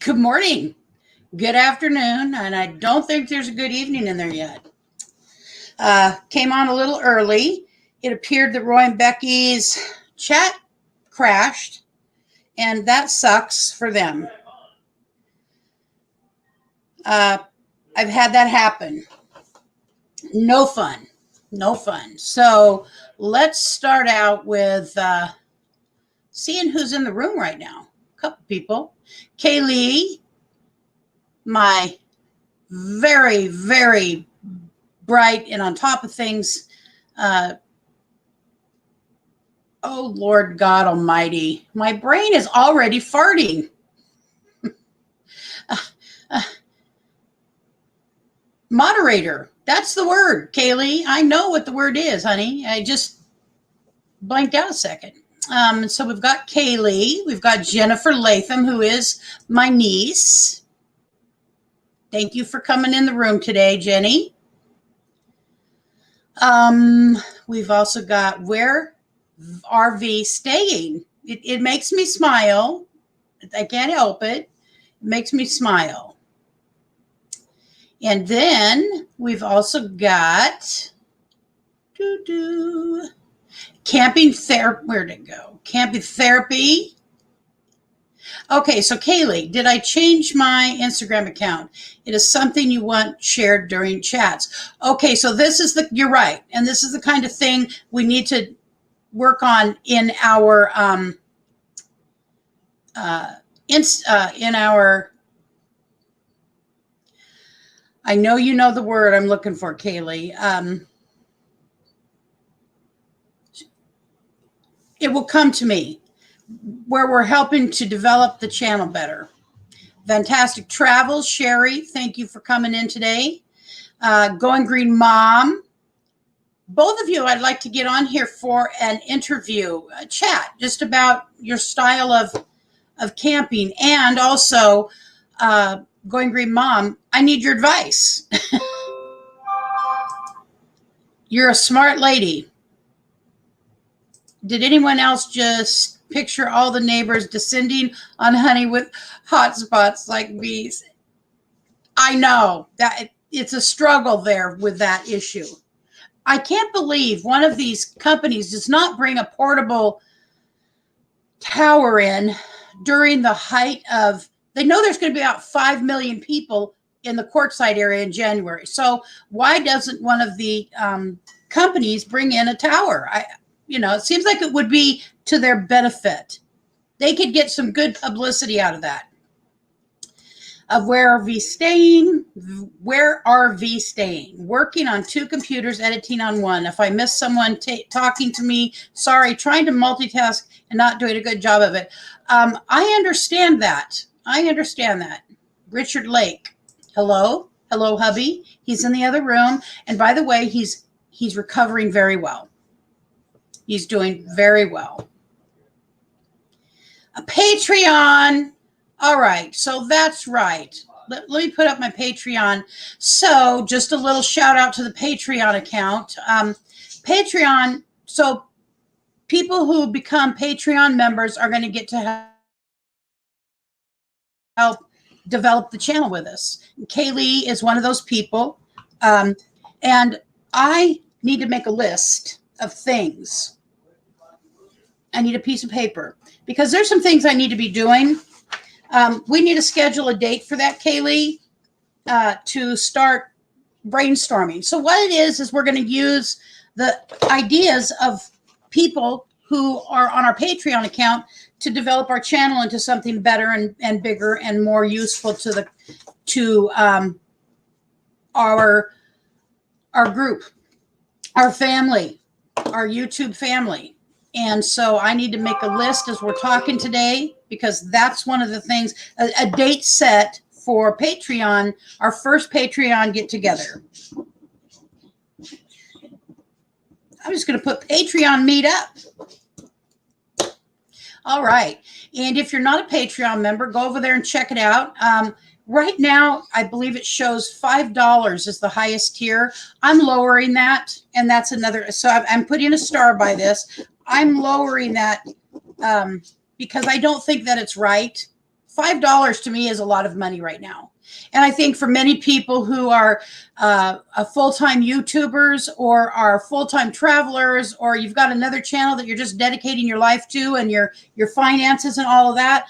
Good morning, good afternoon, and I don't think there's a good evening in there yet. Came on a little early. It appeared that Roy and Becky's chat crashed, and that sucks for them. I've had that happen. No fun. No fun. So let's start out with seeing who's in the room right now. A couple people. Kaylee, my very, very bright and on top of things. Oh, Lord God Almighty. My brain is already farting. Moderator. That's the word, Kaylee. I know what the word is, honey. I just blanked out a second. So we've got Kaylee. We've got Jennifer Latham, who is my niece. Thank you for coming in the room today, Jenny. We've also got Where RV Staying. It makes me smile. I can't help it. It makes me smile. And then we've also got Camping Therapy. Where'd it go? Camping Therapy. Okay, so Kaylee, did I change my Instagram account? It is something you want shared during chats. Okay, so this is you're right. And this is the kind of thing we need to work on in our, I know you know the word I'm looking for, Kaylee. It will come to me, where we're helping to develop the channel better. Fantastic Travels, Sherry, thank you for coming in today. Going Green Mom, both of you, I'd like to get on here for an interview, a chat, just about your style of camping. And also, Going Green Mom, I need your advice. You're a smart lady. Did anyone else just picture all the neighbors descending on honey with hot spots like bees? I know that it's a struggle there with that issue. I can't believe one of these companies does not bring a portable tower in during the height of, they know there's going to be about 5 million people in the Quartzsite area in January. So why doesn't one of the companies bring in a tower? It seems like it would be to their benefit. They could get some good publicity out of that. Of Where RV Staying, working on 2 computers, editing on 1. If I miss someone talking to me, sorry, trying to multitask and not doing a good job of it. I understand that. Richard Lake, hello, hubby. He's in the other room. And by the way, he's recovering very well. He's doing very well. A Patreon. All right. So that's right. Let me put up my Patreon. So just a little shout out to the Patreon account. Patreon. So people who become Patreon members are going to get to help develop the channel with us. Kaylee is one of those people. And I need to make a list of things. I need a piece of paper because there's some things I need to be doing. We need to schedule a date for that, Kaylee, to start brainstorming. So what it is we're going to use the ideas of people who are on our Patreon account to develop our channel into something better and bigger and more useful to our group, our family, our YouTube family. And so I need to make a list as we're talking today, because that's one of the things, a date set for Patreon, our first Patreon get together. I'm just going to put Patreon meet up. All right. And if you're not a Patreon member, go over there and check it out. Right now, I believe it shows $5 is the highest tier. I'm lowering that, and that's another. So I'm putting a star by this. I'm lowering that because I don't think that it's right $5 to me is a lot of money right now. And I think for many people who are full-time YouTubers or are full-time travelers, or you've got another channel that you're just dedicating your life to and your finances and all of that,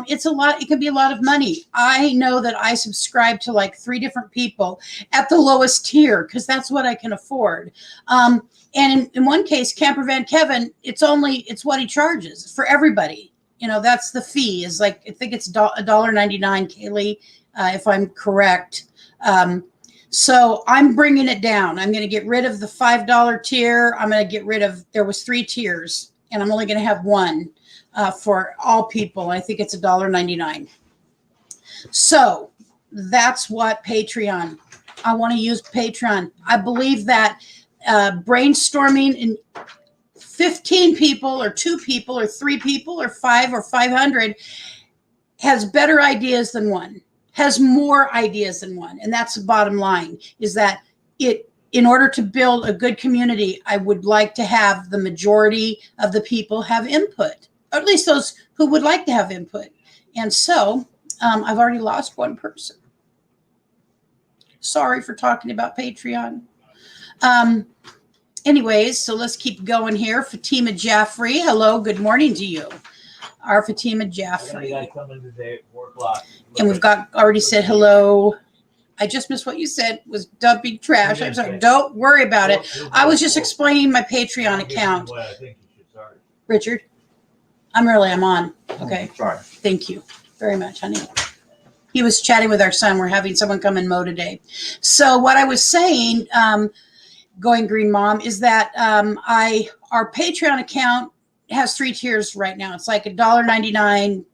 it's a lot. It can be a lot of money. I know that I subscribe to like 3 different people at the lowest tier because that's what I can afford. And in one case, Camper Van Kevin, it's what he charges for everybody. You know, that's the fee is like, I think it's $1.99, Kaylee, if I'm correct. So I'm bringing it down. I'm going to get rid of the $5 tier. I'm going to get rid of, there was 3 tiers and I'm only going to have one for all people. I think it's $1.99. So that's what Patreon, I want to use Patreon. I believe that brainstorming in 15 people or 2 people or 3 people or 5 or 500 has better ideas than one, has more ideas than one. And that's the bottom line, is that in order to build a good community, I would like to have the majority of the people have input, or at least those who would like to have input. And so I've already lost one person. Sorry for talking about Patreon. Anyways, so let's keep going here. Fatima Jaffrey, hello, good morning to you. Our Fatima Jaffrey. Coming today at 4 o'clock. And we've got already said hello. I just missed what you said, was dumping trash. I'm sorry, don't worry about it. I was just explaining my Patreon account. I think you should start. Richard, I'm on. Okay. Sorry. Thank you very much, honey. He was chatting with our son. We're having someone come and mow today. So what I was saying, Going Green Mom, is that our Patreon account has 3 tiers right now. It's like $1.99,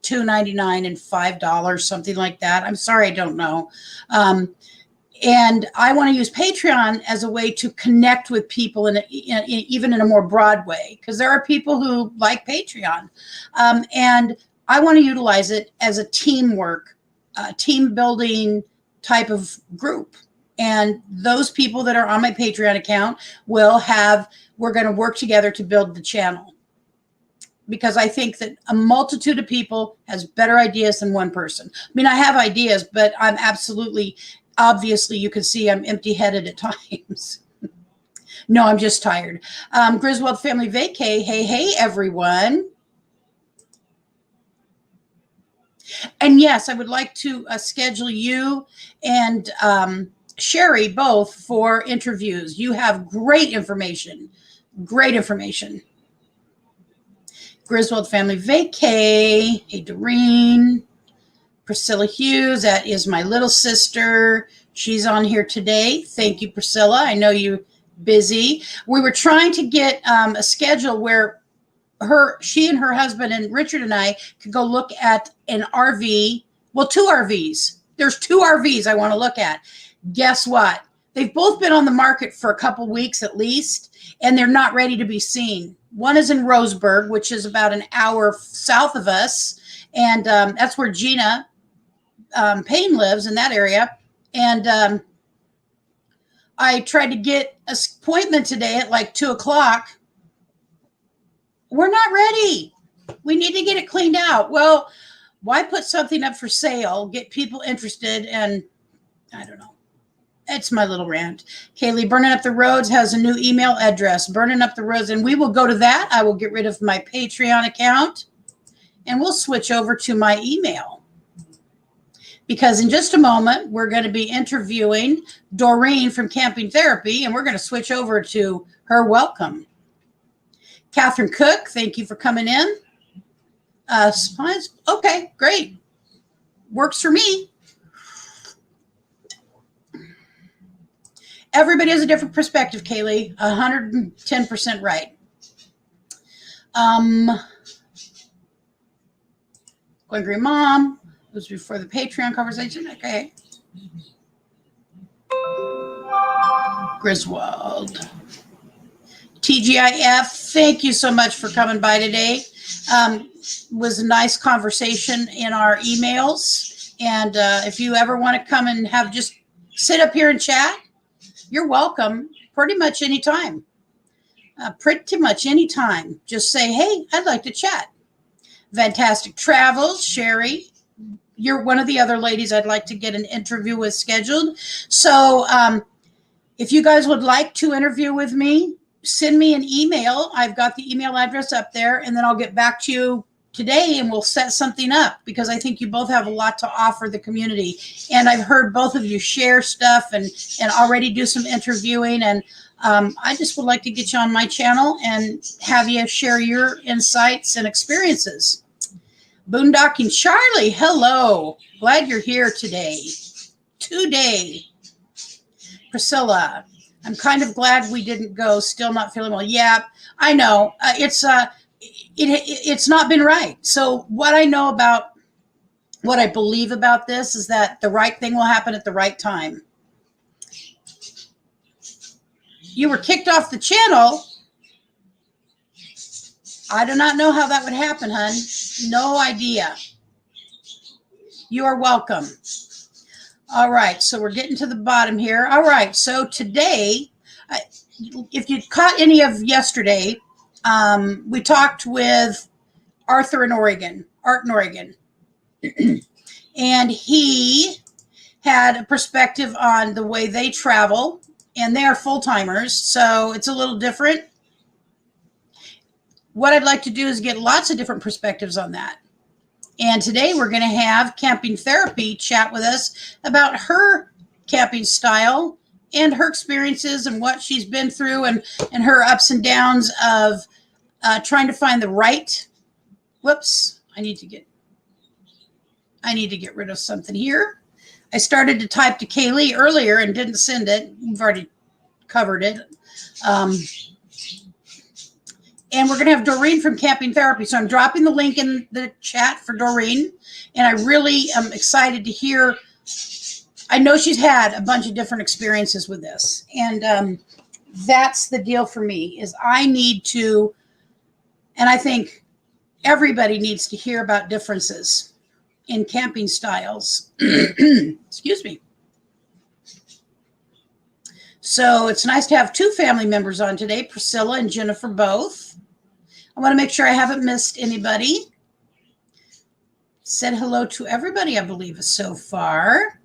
$2.99, and $5, something like that. I'm sorry, I don't know. And I want to use Patreon as a way to connect with people even in a more broad way, because there are people who like Patreon. And I want to utilize it as a teamwork, team building type of group. And those people that are on my Patreon account we're going to work together to build the channel. Because I think that a multitude of people has better ideas than one person. I mean, I have ideas, but I'm obviously you can see I'm empty-headed at times. No, I'm just tired. Griswold Family Vacay, hey, everyone. And yes, I would like to schedule you and Sherry both for interviews. You have great information. Great information. Griswold Family Vacay. Hey, Doreen. Priscilla Hughes. That is my little sister. She's on here today. Thank you, Priscilla. I know you're busy. We were trying to get a schedule where she and her husband and Richard and I could go look at an RV. Well, 2 RVs. There's 2 RVs I want to look at. Guess what? They've both been on the market for a couple weeks at least, and they're not ready to be seen. One is in Roseburg, which is about an hour south of us, and that's where Gina Payne lives, in that area. And I tried to get an appointment today at like 2 o'clock. We're not ready. We need to get it cleaned out. Well, why put something up for sale, get people interested, and I don't know. It's my little rant. Kaylee, Burning Up the Roads has a new email address. Burning Up the Roads. And we will go to that. I will get rid of my Patreon account. And we'll switch over to my email. Because in just a moment, we're going to be interviewing Doreen from Camping Therapy. And we're going to switch over to her welcome. Catherine Cook, thank you for coming in. Supplies. Okay, great. Works for me. Everybody has a different perspective, Kaylee. 110% right. Going Green Mom. It was before the Patreon conversation. Okay. Griswold. TGIF, thank you so much for coming by today. Was a nice conversation in our emails. And if you ever want to come and just sit up here and chat, you're welcome pretty much anytime. Just say, hey, I'd like to chat. Fantastic Travels, Sherry. You're one of the other ladies I'd like to get an interview with scheduled. So if you guys would like to interview with me, send me an email. I've got the email address up there, and then I'll get back to you today and we'll set something up, because I think you both have a lot to offer the community. And I've heard both of you share stuff and already do some interviewing. And I just would like to get you on my channel and have you share your insights and experiences. Boondocking Charlie, hello. Glad you're here today. Priscilla, I'm kind of glad we didn't go. Still not feeling well. Yeah, I know. It's not been right. So what I know about, what I believe about this is that the right thing will happen at the right time. You were kicked off the channel. I do not know how that would happen, hun. No idea. You are welcome. All right, so we're getting to the bottom here. All right, so today, if you caught any of yesterday, we talked with Art in Oregon. And he had a perspective on the way they travel, and they are full-timers, so it's a little different. What I'd like to do is get lots of different perspectives on that. And today we're going to have Camping Therapy chat with us about her camping style and her experiences and what she's been through, and her ups and downs of trying to find the right. Whoops, I need to get rid of something here. I started to type to Kaylee earlier and didn't send it. We've already covered it. And we're going to have Doreen from Camping Therapy. So I'm dropping the link in the chat for Doreen. And I really am excited to hear. I know she's had a bunch of different experiences with this. And that's the deal for me, is I need to, and I think everybody needs to hear about differences in camping styles. Excuse me. So it's nice to have two family members on today, Priscilla and Jennifer both. I want to make sure I haven't missed anybody. Said hello to everybody, I believe, so far.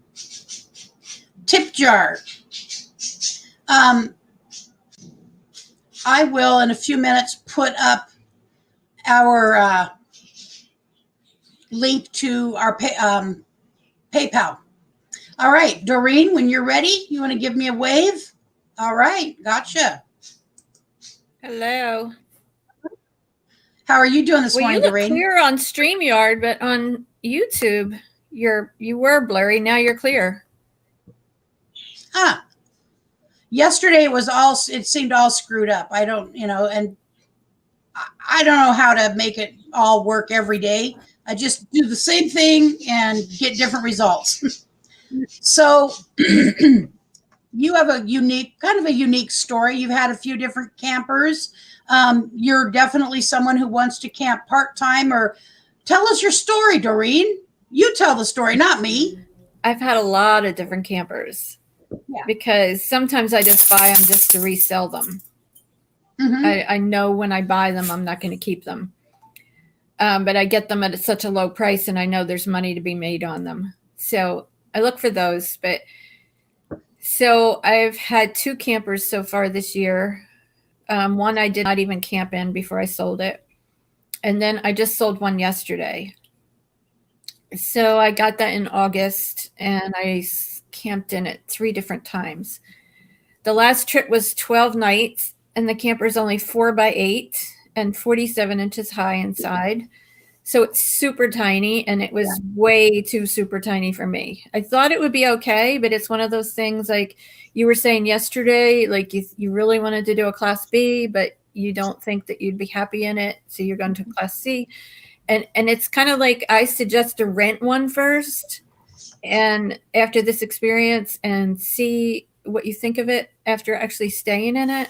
Tip jar. I will, in a few minutes, put up our link to our PayPal. All right, Doreen, when you're ready, you want to give me a wave? All right, gotcha. Hello. How are you doing this morning, you look Doreen? clear on StreamYard, but on YouTube, you were blurry. Now you're clear. Ah, yesterday it seemed all screwed up. I don't, and I don't know how to make it all work every day. I just do the same thing and get different results. So you have a unique story. You've had a few different campers. You're definitely someone who wants to camp part-time. Or tell us your story, Doreen. You tell the story, not me. I've had a lot of different campers. Yeah. Because sometimes I just buy them just to resell them. Mm-hmm. I know when I buy them, I'm not going to keep them. But I get them at such a low price, and I know there's money to be made on them. So I look for those. So I've had two campers so far this year. One I did not even camp in before I sold it. And then I just sold one yesterday. So I got that in August, and I camped in it 3 different times. The last trip was 12 nights, and the camper is only 4x8 and 47 inches high inside. So it's super tiny, and it was way too super tiny for me. I thought it would be okay, but it's one of those things like you were saying yesterday, like you really wanted to do a Class B, but you don't think that you'd be happy in it. So you're going to Class C. And it's kind of like I suggest to rent one first, and after this experience, and see what you think of it after actually staying in it,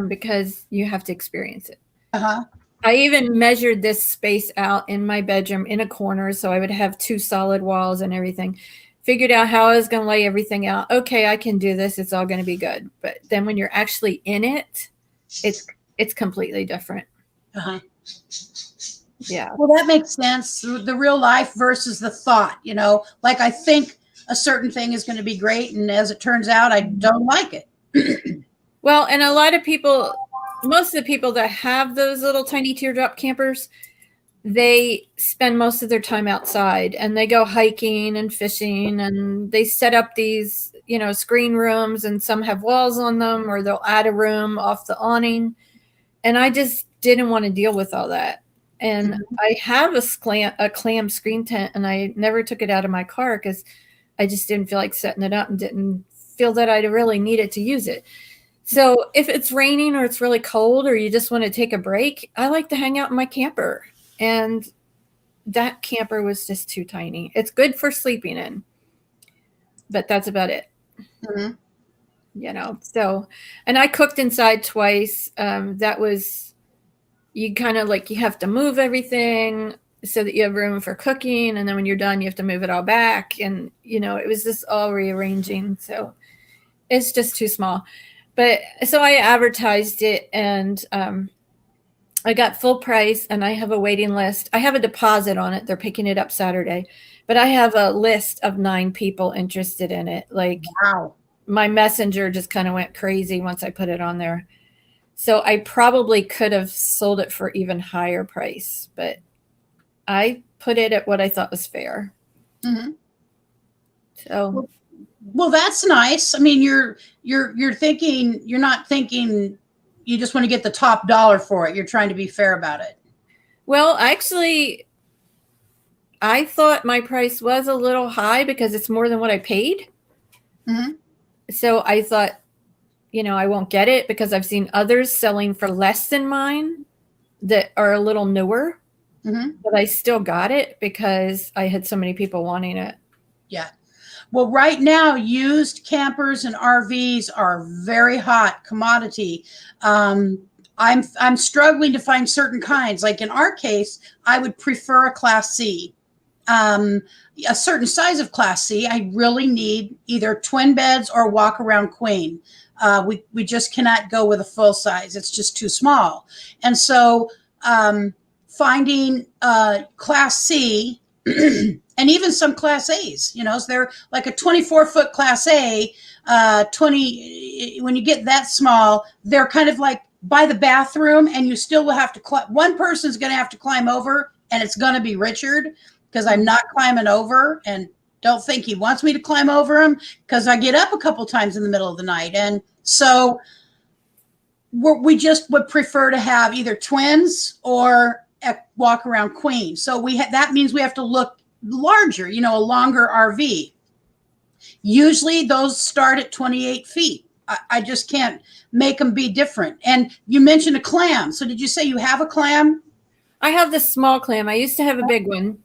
because you have to experience it. Uh-huh. I even measured this space out in my bedroom in a corner, so I would have 2 solid walls and everything. Figured out how I was going to lay everything out. Okay, I can do this. It's all going to be good. But then when you're actually in it, it's completely different. Uh-huh. Yeah. Well, that makes sense. The real life versus the thought, like I think a certain thing is going to be great. And as it turns out, I don't like it. Well, and a lot of people, most of the people that have those little tiny teardrop campers, they spend most of their time outside and they go hiking and fishing and they set up these, screen rooms, and some have walls on them, or they'll add a room off the awning. And I just didn't want to deal with all that. And I have a clam screen tent, and I never took it out of my car because I just didn't feel like setting it up and didn't feel that I really needed to use it. So if it's raining or it's really cold or you just want to take a break, I like to hang out in my camper. And that camper was just too tiny. It's good for sleeping in, but that's about it. So, and I cooked inside twice. That was, you kind of like, you have to move everything so that you have room for cooking. And then when you're done, you have to move it all back. And, it was just all rearranging. So it's just too small. But so I advertised it, and I got full price, and I have a waiting list. I have a deposit on it. They're picking it up Saturday, but I have a list of 9 people interested in it. Like, wow. My messenger just kind of went crazy once I put it on there. So I probably could have sold it for even higher price, but I put it at what I thought was fair. So, well, that's nice. I mean, you're thinking, you're not thinking you just want to get the top dollar for it. You're trying to be fair about it. Well, actually, I thought my price was a little high because it's more than what I paid. So I thought, I won't get it because I've seen others selling for less than mine that are a little newer. But I still got it because I had so many people wanting it. Yeah. Well, right now, used campers and RVs are very hot commodity. I'm struggling to find certain kinds. Like in our case, I would prefer a Class C. A certain size of Class C, I really need either twin beds or walk around queen. We just cannot go with a full size. It's just too small. And so finding Class C and even some Class A's, so they're like a 24-foot Class A, 20, when you get that small, they're kind of like by the bathroom, and you still will have to one person's going to have to climb over, and it's going to be Richard, because I'm not climbing over, and don't think he wants me to climb over him because I get up a couple times in the middle of the night. And so we just would prefer to have either twins or a walk around queen. So that means we have to look larger, a longer RV. Usually those start at 28 feet. I just can't make them be different. And you mentioned a clam. So did you say you have a clam? I have the small clam. I used to have a big one.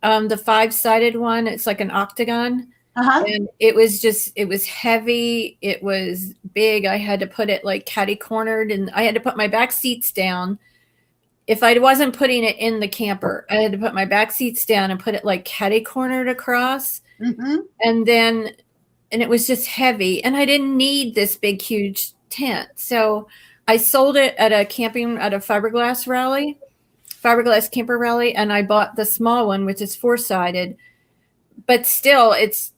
The 5-sided one. It's like an octagon. And it was heavy. It was big. I had to put it like catty cornered, and I had to put my back seats down. If I wasn't putting it in the camper, I had to put my back seats down and put it like catty cornered across. And it was just heavy, and I didn't need this big, huge tent. So I sold it at a fiberglass camper rally, and I bought the small one, which is 4-sided. But still, it's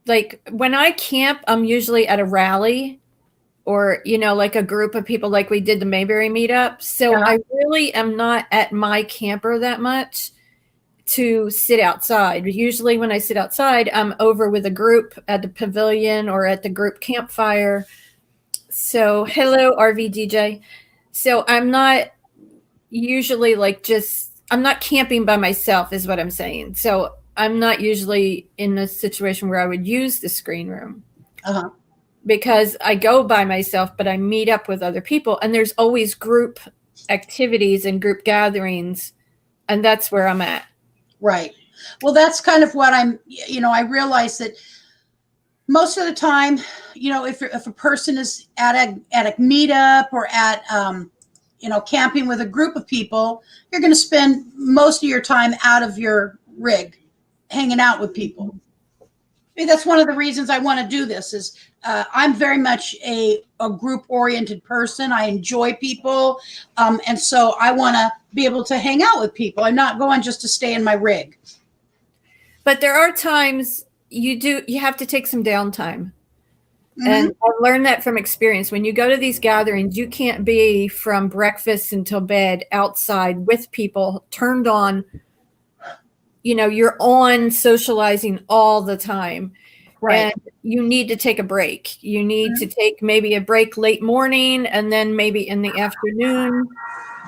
like when I camp, I'm usually at a rally or, like a group of people, like we did the Mayberry meetup. So I really am not at my camper that much to sit outside. Usually when I sit outside, I'm over with a group at the pavilion or at the group campfire. So hello, RV DJ. So I'm not usually I'm not camping by myself is what I'm saying. So I'm not usually in a situation where I would use the screen room because I go by myself, but I meet up with other people, and there's always group activities and group gatherings, and that's where I'm at. Right. Well, that's kind of what I realize that most of the time, if a person is at a meetup or at, camping with a group of people, you're going to spend most of your time out of your rig, hanging out with people. I mean, that's one of the reasons I want to do this is I'm very much a a group oriented person. I enjoy people. And so I want to be able to hang out with people. I'm not going just to stay in my rig. But there are times you have to take some downtime. Mm-hmm. And I learned that from experience. When you go to these gatherings, you can't be from breakfast until bed outside with people turned on. You're on socializing all the time. Right. And you need to take a break. You need to take maybe a break late morning and then maybe in the afternoon,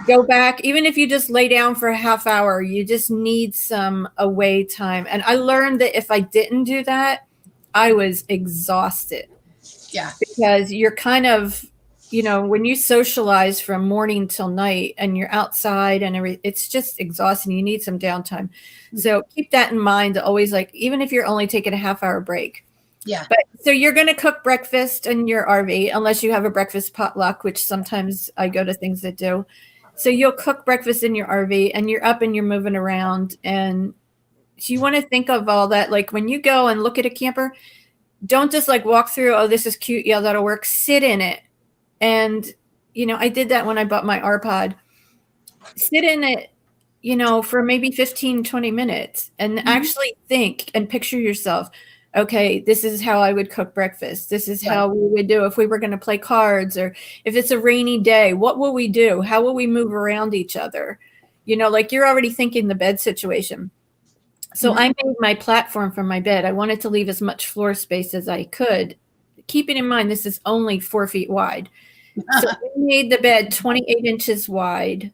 go back. Even if you just lay down for a half hour, you just need some away time. And I learned that if I didn't do that, I was exhausted. Yeah. Because you're kind of, when you socialize from morning till night and you're outside and it's just exhausting. You need some downtime. So keep that in mind. Always, like, even if you're only taking a half hour break. Yeah. But so you're going to cook breakfast in your RV, unless you have a breakfast potluck, which sometimes I go to things that do. So you'll cook breakfast in your RV and you're up and you're moving around. And so you want to think of all that. Like when you go and look at a camper, don't just like walk through, oh, this is cute. Yeah, that'll work. Sit in it. And, I did that when I bought my RPod. Sit in it, for maybe 15, 20 minutes and actually think and picture yourself. Okay, this is how I would cook breakfast. This is how we would do if we were going to play cards, or if it's a rainy day, what will we do? How will we move around each other? Like you're already thinking the bed situation. So I made my platform for my bed. I wanted to leave as much floor space as I could. Keeping in mind, this is only 4 feet wide. So we made the bed 28 inches wide.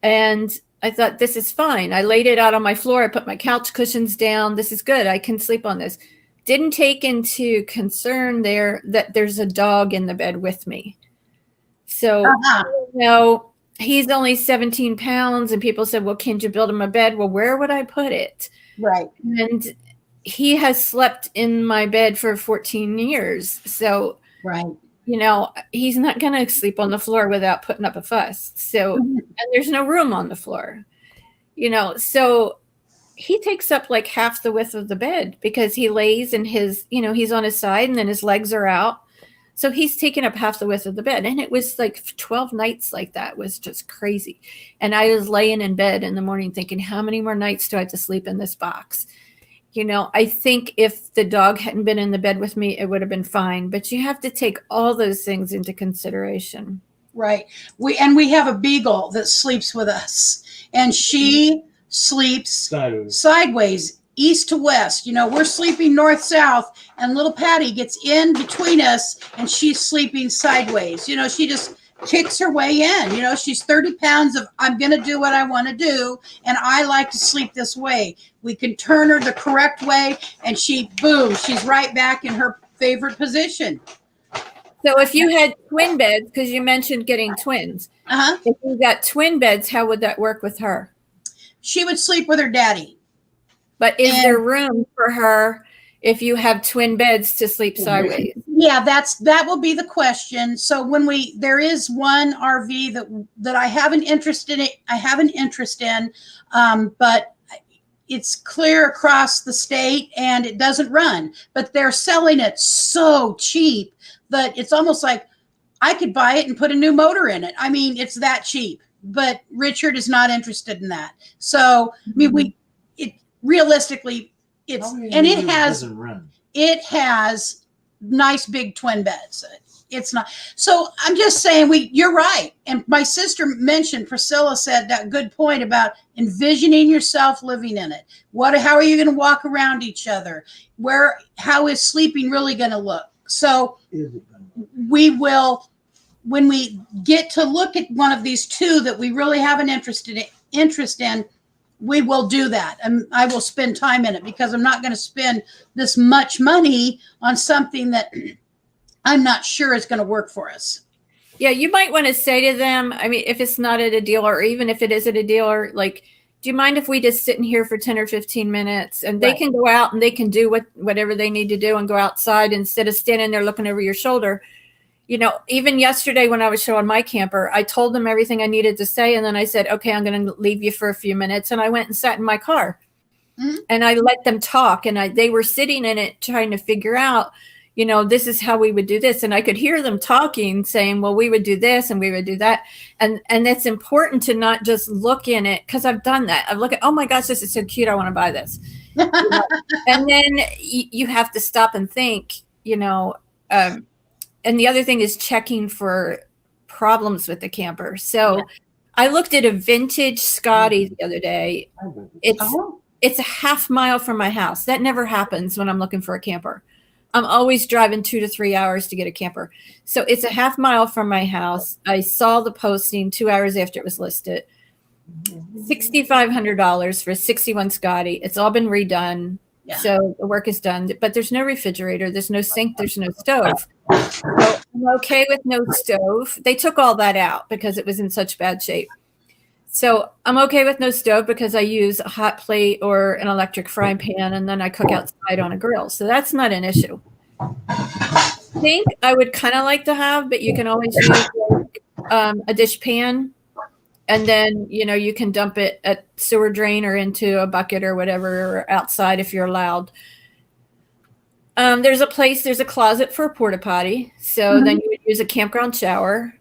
And I thought, this is fine. I laid it out on my floor. I put my couch cushions down. This is good. I can sleep on this. Didn't take into concern there that there's a dog in the bed with me. So, he's only 17 pounds. And people said, well, can't you build him a bed? Well, where would I put it? Right. And he has slept in my bed for 14 years. So, right. He's not going to sleep on the floor without putting up a fuss. So, and there's no room on the floor, so he takes up like half the width of the bed because he lays in his, he's on his side and then his legs are out. So he's taking up half the width of the bed. And it was like 12 nights like that. It was just crazy. And I was laying in bed in the morning thinking, how many more nights do I have to sleep in this box? I think if the dog hadn't been in the bed with me, it would have been fine. But you have to take all those things into consideration. Right. We have a beagle that sleeps with us, and she sleeps sideways, east to west. We're sleeping north-south, and little Patty gets in between us, and she's sleeping sideways. She just kicks her way in. She's 30 pounds of, I'm going to do what I want to do, and I like to sleep this way. We can turn her the correct way, and she's right back in her favorite position. So if you had twin beds, because you mentioned getting twins, if you got twin beds, how would that work with her? She would sleep with her daddy. But is there room for her if you have twin beds to sleep sideways? Yeah, that will be the question. So there is one RV that I have an interest in. But it's clear across the state and it doesn't run. But they're selling it so cheap that it's almost like I could buy it and put a new motor in it. I mean, it's that cheap. But Richard is not interested in that. So realistically, it has nice big twin beds. It's not. So I'm just saying you're right. And my sister mentioned, Priscilla said that good point about envisioning yourself living in it. How are you going to walk around each other? How is sleeping really going to look? So we will, when we get to look at one of these two that we really have an interest in, we will do that. And I will spend time in it because I'm not going to spend this much money on something that I'm not sure is going to work for us. Yeah, you might want to say to them, I mean, if it's not at a dealer, or even if it is at a dealer, like, do you mind if we just sit in here for 10 or 15 minutes and they can go out and they can do whatever they need to do and go outside instead of standing there looking over your shoulder. Even yesterday when I was showing my camper, I told them everything I needed to say. And then I said, okay, I'm going to leave you for a few minutes. And I went and sat in my car and I let them talk. And they were sitting in it trying to figure out, this is how we would do this. And I could hear them talking, saying, well, we would do this and we would do that. And it's important to not just look in it, because I've done that. I look at, oh my gosh, this is so cute, I want to buy this. And then you have to stop and think, and the other thing is checking for problems with the camper. So I looked at a vintage Scotty the other day. It's a half mile from my house. That never happens when I'm looking for a camper. I'm always driving 2 to 3 hours to get a camper. So it's a half mile from my house. I saw the posting 2 hours after it was listed. $6,500 for a 61 Scotty. It's all been redone. Yeah. So the work is done, but there's no refrigerator. There's no sink. There's no stove. So I'm okay with no stove. They took all that out because it was in such bad shape. So I'm okay with no stove because I use a hot plate or an electric frying pan, and then I cook outside on a grill. So that's not an issue. I think I would kind of like to have, but you can always use a dish pan, and then, you can dump it at sewer drain or into a bucket or whatever, or outside if you're allowed. There's a closet for a porta potty. So then you would use a campground shower.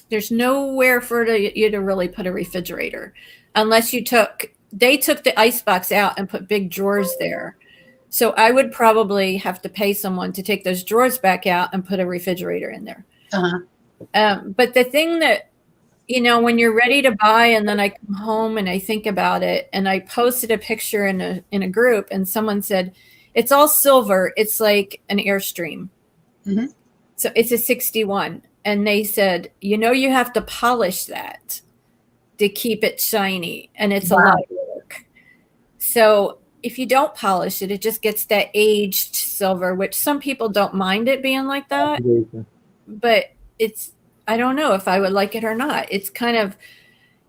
There's nowhere for you to really put a refrigerator unless they took the ice box out and put big drawers there. So I would probably have to pay someone to take those drawers back out and put a refrigerator in there. But the thing that, when you're ready to buy, and then I come home and I think about it, and I posted a picture in a group, and someone said, it's all silver. It's like an Airstream. So it's a 61. And they said, you have to polish that to keep it shiny. And it's a lot of work. So if you don't polish it, it just gets that aged silver, which some people don't mind it being like that. But I don't know if I would like it or not. It's kind of,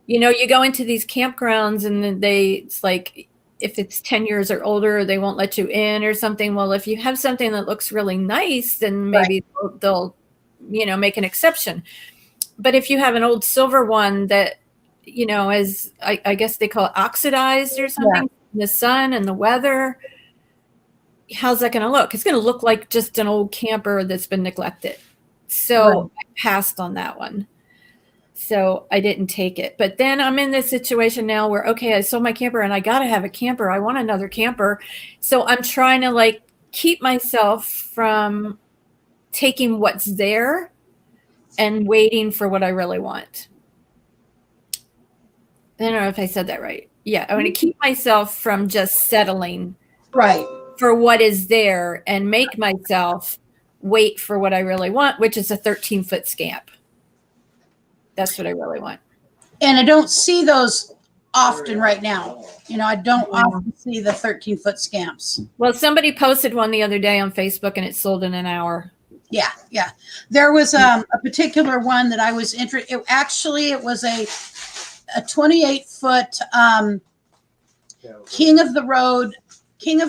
you go into these campgrounds and then it's like, if it's 10 years or older, they won't let you in or something. Well, if you have something that looks really nice, then maybe they'll make an exception. But if you have an old silver one that, as I guess they call it oxidized or something, in the sun and the weather, how's that going to look? It's going to look like just an old camper that's been neglected. So I passed on that one. So I didn't take it. But then I'm in this situation now where, okay, I sold my camper and I got to have a camper. I want another camper. So I'm trying to keep myself from taking what's there and waiting for what I really want. I don't know if I said that right. Yeah, I want to keep myself from just settling for what is there and make myself wait for what I really want, which is a 13-foot Scamp. That's what I really want. And I don't see those often right now. I don't often see the 13-foot Scamps. Well, somebody posted one the other day on Facebook and it sold in an hour. Yeah. There was a particular one that I was interested. It was a 28-foot King of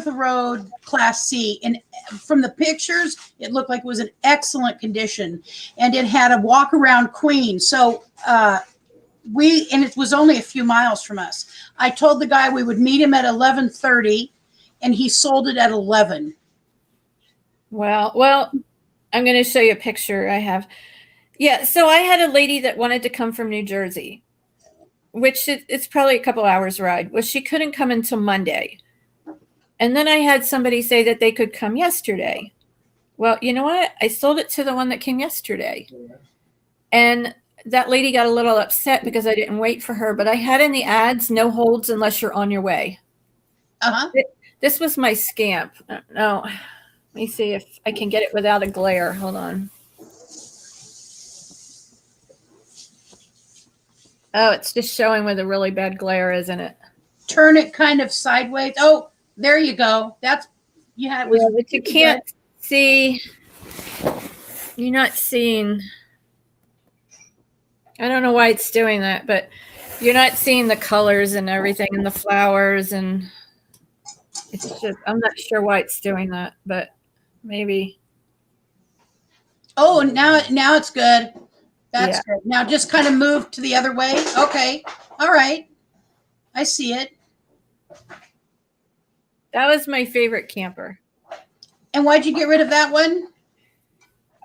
the Road Class C, and from the pictures, it looked like it was in excellent condition, and it had a walk-around queen. So and it was only a few miles from us. I told the guy we would meet him at 11:30, and he sold it at 11. Well. I'm going to show you a picture I have. Yeah, so I had a lady that wanted to come from New Jersey, which it's probably a couple hours ride. Well, she couldn't come until Monday. And then I had somebody say that they could come yesterday. Well, you know what? I sold it to the one that came yesterday. And that lady got a little upset because I didn't wait for her. But I had in the ads, no holds unless you're on your way. This was my Scamp. No. Let me see if I can get it without a glare. Hold on. Oh, it's just showing with a really bad glare, isn't it? Turn it kind of sideways. Oh, there you go. But you can't see. You're not seeing. I don't know why it's doing that, but you're not seeing the colors and everything and the flowers, and it's just, I'm not sure why it's doing that, but maybe. Oh, now it's good. That's good. Now just kind of move to the other way. Okay. All right. I see it. That was my favorite camper. And why'd you get rid of that one?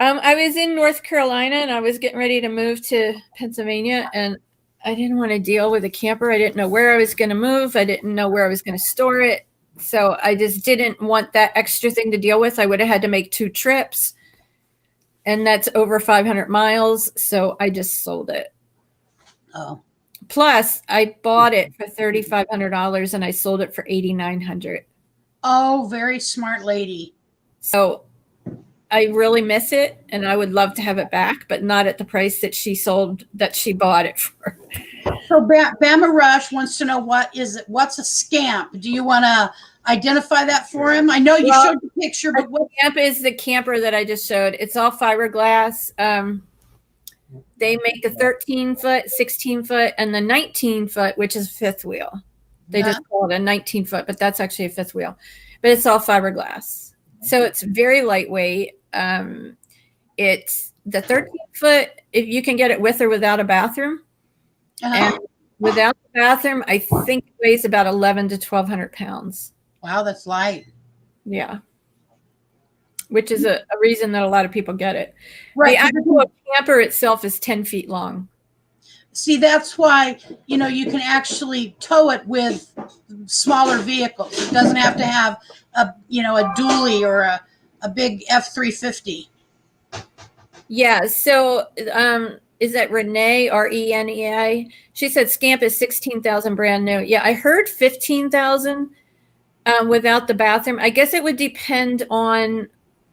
I was in North Carolina and I was getting ready to move to Pennsylvania, and I didn't want to deal with a camper. I didn't know where I was going to move. I didn't know where I was going to store it. So I just didn't want that extra thing to deal with. I would have had to make 2 trips, and that's over 500 miles. So I just sold it. Oh, Plus, I bought it for $3,500 and I sold it for $8,900. oh, very smart lady. So I really miss it, and I would love to have it back, but not at the price that she bought it for. So Bama Rush wants to know what's a scamp? Do you want to identify that for him? I know you showed the picture, but what Scamp is the camper that I just showed. It's all fiberglass. They make the 13-foot, 16-foot, and the 19-foot, which is fifth wheel. They just call it a 19-foot, but that's actually a fifth wheel. But it's all fiberglass. So it's very lightweight. It's the 13-foot, if you can get it with or without a bathroom. And without the bathroom, I think it weighs about 1,100 to 1,200 pounds. Wow, that's light. Yeah. Which is a reason that a lot of people get it. Right. The actual camper itself is 10 feet long. See, that's why, you can actually tow it with smaller vehicles. It doesn't have to have a dually or a big F-350. Yeah. So, is that Renee, Renei? She said Scamp is 16,000 brand new. Yeah, I heard 15,000 without the bathroom. I guess it would depend on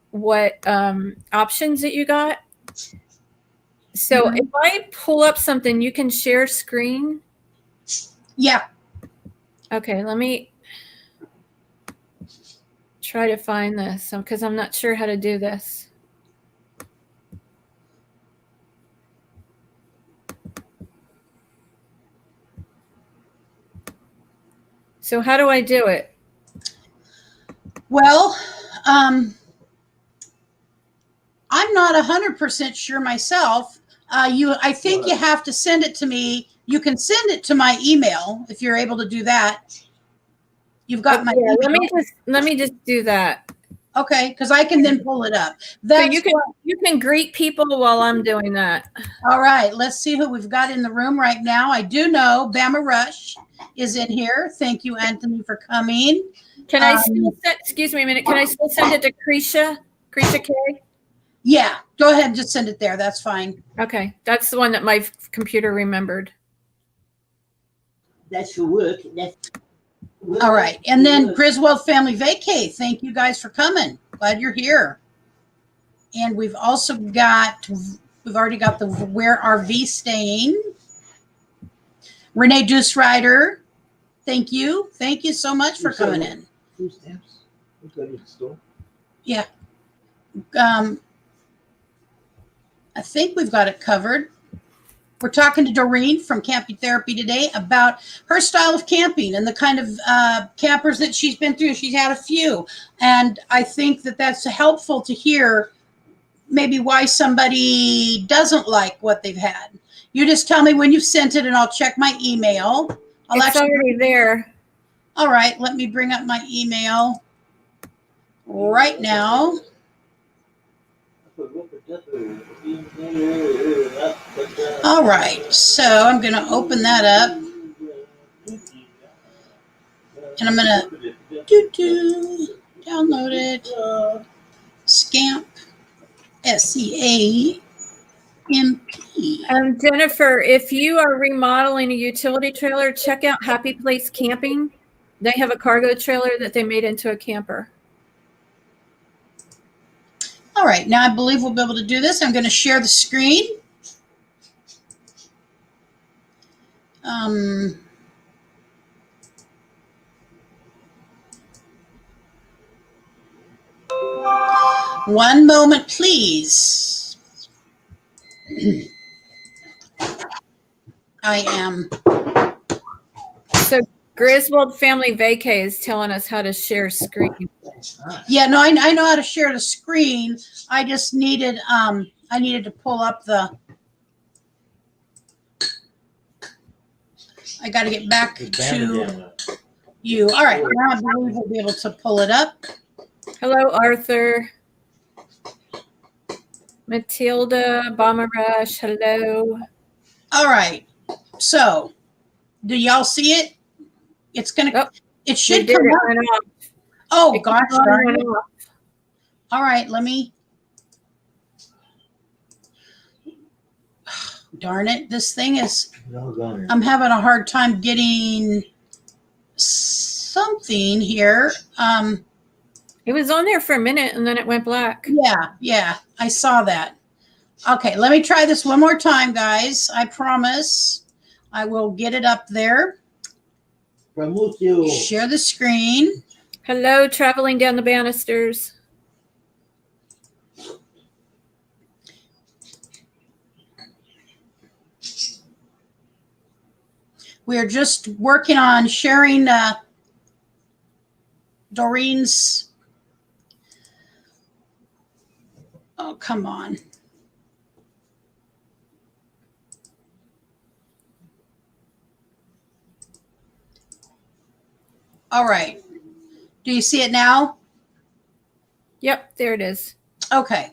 what options that you got. So if I pull up something, you can share screen. Yeah. Okay, let me try to find this because I'm not sure how to do this. So how do I do it? Well, I'm not 100% sure myself. I think you have to send it to me. You can send it to my email if you're able to do that. You've got my email. Let me just do that. Okay, because I can then pull it up. So you can greet people while I'm doing that. All right, let's see who we've got in the room right now. I do know Bama Rush is in here. Thank you, Anthony, for coming. Can I still excuse me a minute? Can I still send it to Krisha K? Yeah, go ahead and just send it there. That's fine. Okay, that's the one that my computer remembered. That's your work. All right, and then Griswold Family Vacay. Thank you guys for coming. Glad you're here. And we've already got the Where RV Staying. Renee Deuce Rider. Thank you so much for coming in. Food stamps. We'll go to the store. Yeah. I think we've got it covered. We're talking to Doreen from Camping Therapy today about her style of camping and the kind of campers that she's been through. She's had a few. And I think that that's helpful to hear maybe why somebody doesn't like what they've had. You just tell me when you've sent it and I'll check my email. It's already there. All right, let me bring up my email right now. All right, so I'm going to open that up. And I'm going to download it. Scamp, SCAMP. Jennifer, if you are remodeling a utility trailer, check out Happy Place Camping. They have a cargo trailer that they made into a camper. All right, now I believe we'll be able to do this. I'm going to share the screen. One moment, please. I am. So Griswold Family Vacay is telling us how to share screen. Yeah, no, I know how to share the screen. I just needed to pull up I got to get back to you. All right, now I believe we'll be able to pull it up. Hello, Arthur. Matilda, Bomber Rush, hello. All right. So, do y'all see it? It's gonna. Oh, it We should did come it. up. Went off. Oh It gosh, came on, darn went it. off. All right, let me. Darn it! This thing is. Doggone it. I'm having a hard time getting something here. It was on there for a minute and then it went black. Yeah, I saw that. Okay, let me try this one more time, guys. I promise I will get it up there. Promote Share the screen. Hello, traveling down the banisters. We are just working on sharing Doreen's. Oh, come on. All right. Do you see it now? Yep, there it is. Okay.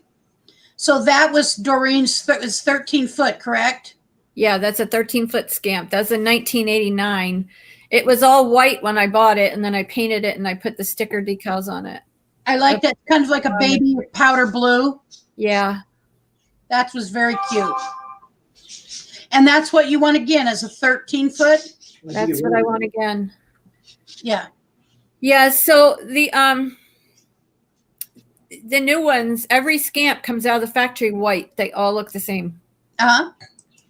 So that was Doreen's, it was 13 foot, correct? Yeah, that's a 13-foot scamp. That's a 1989. It was all white when I bought it, and then I painted it and I put the sticker decals on it. I like that, kind of like a baby powder blue. Yeah. That was very cute. And that's what you want again as a 13 foot? That's what I want again. Yeah. Yeah, so the new ones, every scamp comes out of the factory white. They all look the same. Uh-huh.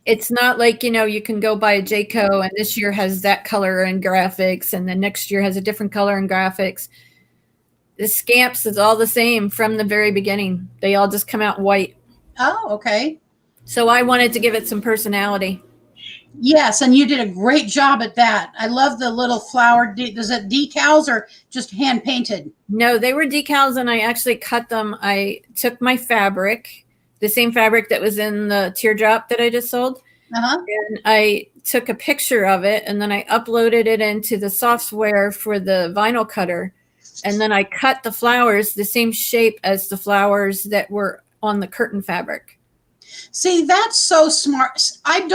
It's not like, you can go buy a Jayco and this year has that color and graphics and the next year has a different color and graphics. The Scamps is all the same from the very beginning. They all just come out white. Oh, okay. So I wanted to give it some personality. Yes, and you did a great job at that. I love the little flower. Is it decals or just hand painted? No, they were decals and I actually cut them. I took my fabric, the same fabric that was in the teardrop that I just sold. Uh-huh. And I took a picture of it and then I uploaded it into the software for the vinyl cutter. And then I cut the flowers the same shape as the flowers that were on the curtain fabric. See, that's so smart. I'm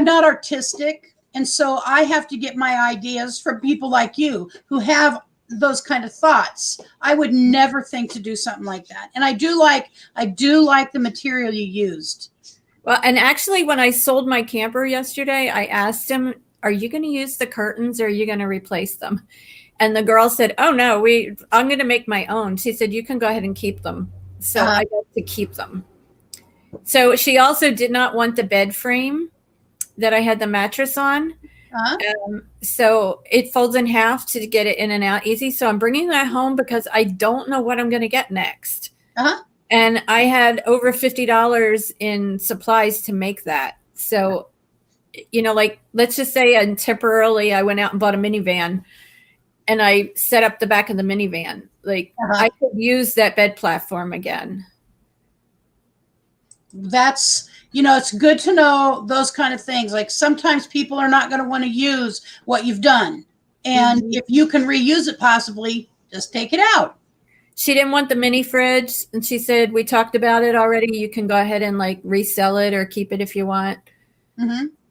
not artistic. And so I have to get my ideas from people like you who have those kind of thoughts. I would never think to do something like that. And I do like the material you used. Well, and actually when I sold my camper yesterday, I asked him, are you going to use the curtains or are you going to replace them? And the girl said, oh no, I'm going to make my own. She said, you can go ahead and keep them. So I got to keep them. So she also did not want the bed frame that I had the mattress on. So it folds in half to get it in and out easy. So I'm bringing that home because I don't know what I'm going to get next. And I had over $50 in supplies to make that. So, like, let's just say temporarily I went out and bought a minivan and I set up the back of the minivan. Like I could use that bed platform again. That's, it's good to know those kind of things. Like sometimes people are not going to want to use what you've done. And if you can reuse it possibly, just take it out. She didn't want the mini fridge. And she said, we talked about it already. You can go ahead and like resell it or keep it if you want.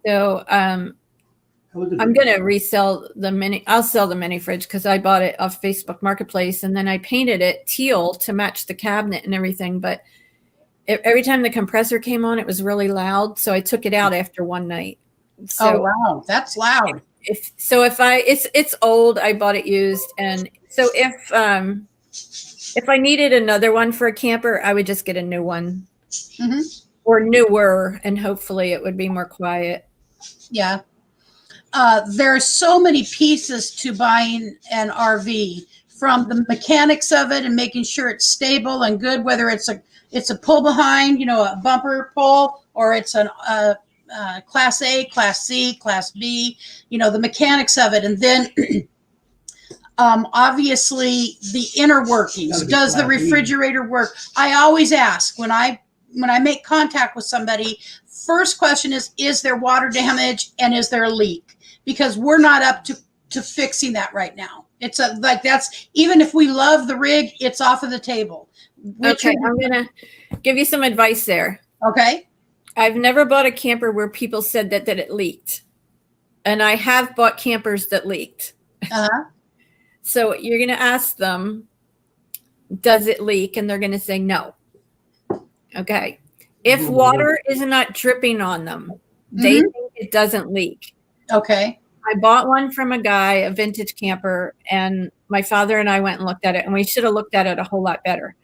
So I'm going to resell the mini. I'll sell the mini fridge because I bought it off Facebook Marketplace. And then I painted it teal to match the cabinet and everything. But every time the compressor came on, it was really loud. So I took it out after one night. So, oh, wow. That's loud. It's old, I bought it used. And so if I needed another one for a camper, I would just get a new one or newer, and hopefully it would be more quiet. Yeah. There are so many pieces to buying an RV, from the mechanics of it and making sure it's stable and good, whether it's a pull behind, a bumper pull, or it's a class A, class C, class B, the mechanics of it. And then obviously the inner workings. Does the refrigerator work? I always ask when I make contact with somebody, first question is there water damage and is there a leak? Because we're not up to fixing that right now. It's like that's even if we love the rig, it's off of the table. Okay, I'm gonna give you some advice there. Okay. I've never bought a camper where people said that it leaked, and I have bought campers that leaked. Uh-huh. So you're gonna ask them, does it leak? And they're gonna say no. Okay. If water is not dripping on them, they think it doesn't leak. Okay. I bought one from a guy, a vintage camper, and my father and I went and looked at it, and we should have looked at it a whole lot better.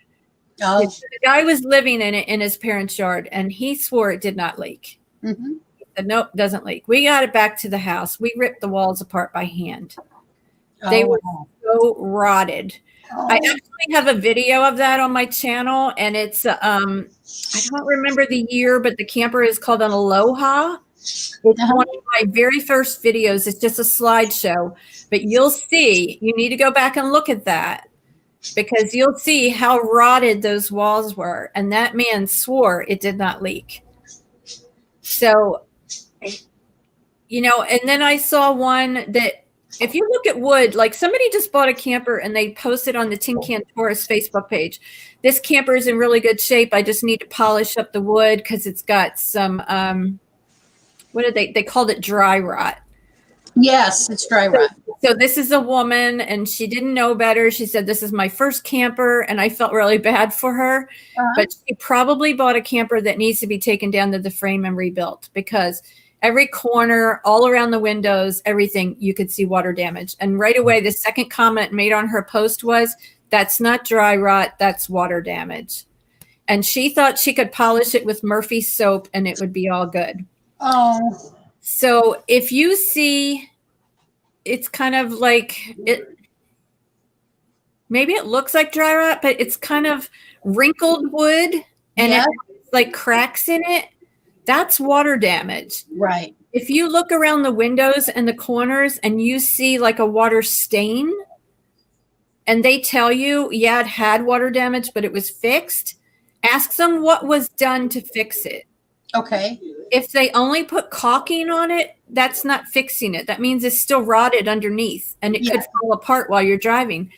Oh. The guy was living in it in his parents' yard, and he swore it did not leak. Mm-hmm. He said, nope, doesn't leak. We got it back to the house. We ripped the walls apart by hand. They were so rotted. I actually have a video of that on my channel, and it's I don't remember the year, but the camper is called an Aloha. It's one of my very first videos. It's just a slideshow, but you'll see, you need to go back and look at that because you'll see how rotted those walls were. And that man swore it did not leak. So, you know, and then I saw one that if you look at wood, like somebody just bought a camper and they posted on the Tin Can Tourist Facebook page. This camper is in really good shape. I just need to polish up the wood because it's got some, what did they called it dry rot. Yes, it's dry rot. So this is a woman and she didn't know better. She said, this is my first camper. And I felt really bad for her, but she probably bought a camper that needs to be taken down to the frame and rebuilt because every corner, all around the windows, everything, you could see water damage. And right away, the second comment made on her post was, that's not dry rot, that's water damage. And she thought she could polish it with Murphy soap and it would be all good. Oh. So if you see, it's kind of like it, maybe it looks like dry rot, but it's kind of wrinkled wood and it has like cracks in it. That's water damage. Right. If you look around the windows and the corners and you see like a water stain and they tell you, yeah, it had water damage, but it was fixed, ask them what was done to fix it. Okay. If they only put caulking on it, that's not fixing it. That means it's still rotted underneath and it could fall apart while you're driving.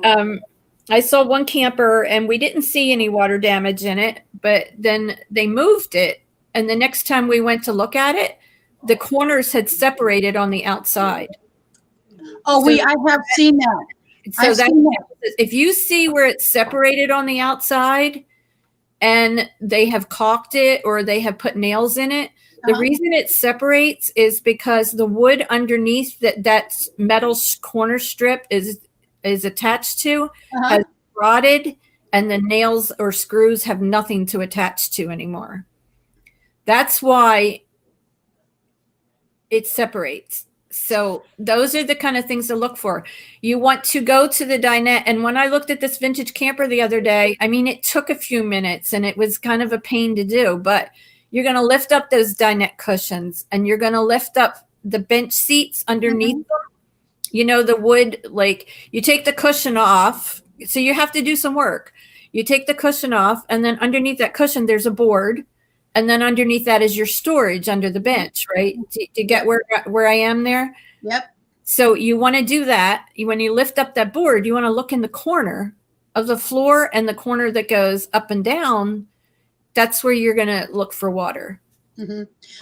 I saw one camper and we didn't see any water damage in it, but then they moved it. And the next time we went to look at it, the corners had separated on the outside. Oh, I have seen that. So if you see where it's separated on the outside and they have caulked it or they have put nails in it, the reason it separates is because the wood underneath that metal corner strip is attached to has rotted and the nails or screws have nothing to attach to anymore. That's why it separates. So those are the kind of things to look for. You want to go to the dinette. And when I looked at this vintage camper the other day, I mean, it took a few minutes and it was kind of a pain to do, but you're going to lift up those dinette cushions and you're going to lift up the bench seats underneath them. You know, the wood, like you take the cushion off. So you have to do some work. You take the cushion off and then underneath that cushion, there's a board. And then underneath that is your storage under the bench, right? To get where I am there. Yep. So you want to do that. When you lift up that board, you want to look in the corner of the floor and the corner that goes up and down. That's where you're going to look for water.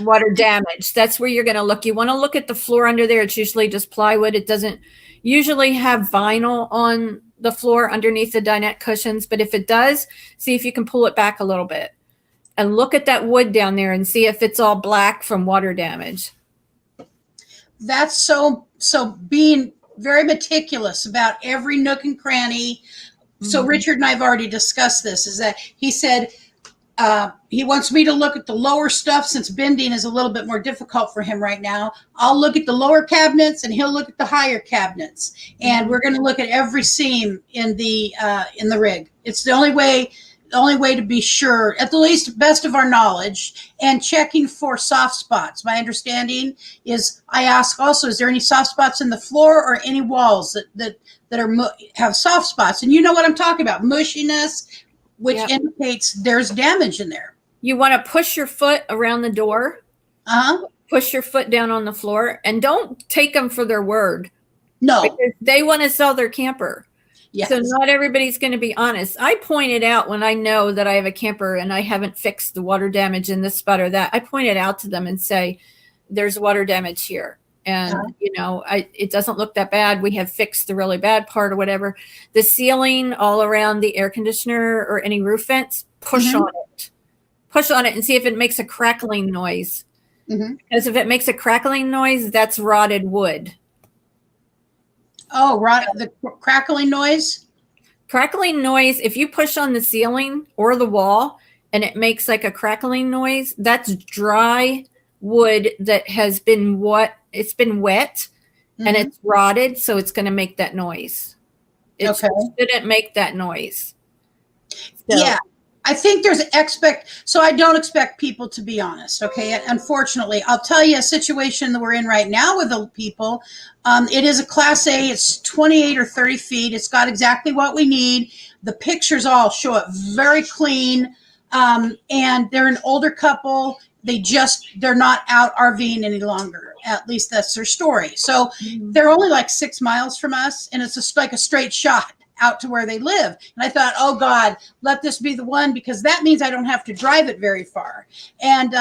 Water damage. That's where you're going to look. You want to look at the floor under there. It's usually just plywood. It doesn't usually have vinyl on the floor underneath the dinette cushions. But if it does, see if you can pull it back a little bit. And look at that wood down there and see if it's all black from water damage. That's so being very meticulous about every nook and cranny. So Richard and I have already discussed this, is that he said he wants me to look at the lower stuff since bending is a little bit more difficult for him right now. I'll look at the lower cabinets and he'll look at the higher cabinets. And we're going to look at every seam in the rig. It's the only way to be sure, at the least best of our knowledge, and checking for soft spots. My understanding is I ask also, is there any soft spots in the floor or any walls that have soft spots? And you know what I'm talking about, mushiness, which indicates there's damage in there. You want to push your foot around the door, push your foot down on the floor, and don't take them for their word. No. because they want to sell their camper. Yes. So not everybody's going to be honest. I point it out when I know that I have a camper and I haven't fixed the water damage in this spot or that. I point it out to them and say, there's water damage here. And, it doesn't look that bad. We have fixed the really bad part or whatever. The ceiling all around the air conditioner or any roof vents, push on it. Push on it and see if it makes a crackling noise. Because if it makes a crackling noise, that's rotted wood. Oh, the crackling noise? Crackling noise, if you push on the ceiling or the wall and it makes like a crackling noise, that's dry wood that has been it's been wet and it's rotted, so it's going to make that noise. It shouldn't make that noise. So, yeah. I think so I don't expect people to be honest. Okay. Unfortunately, I'll tell you a situation that we're in right now with the people. It is a class A. It's 28 or 30 feet. It's got exactly what we need. The pictures all show it very clean. And they're an older couple. They're not out RVing any longer. At least that's their story. So they're only like 6 miles from us, and it's just like a straight shot out to where they live. And I thought, oh God, let this be the one, because that means I don't have to drive it very far. And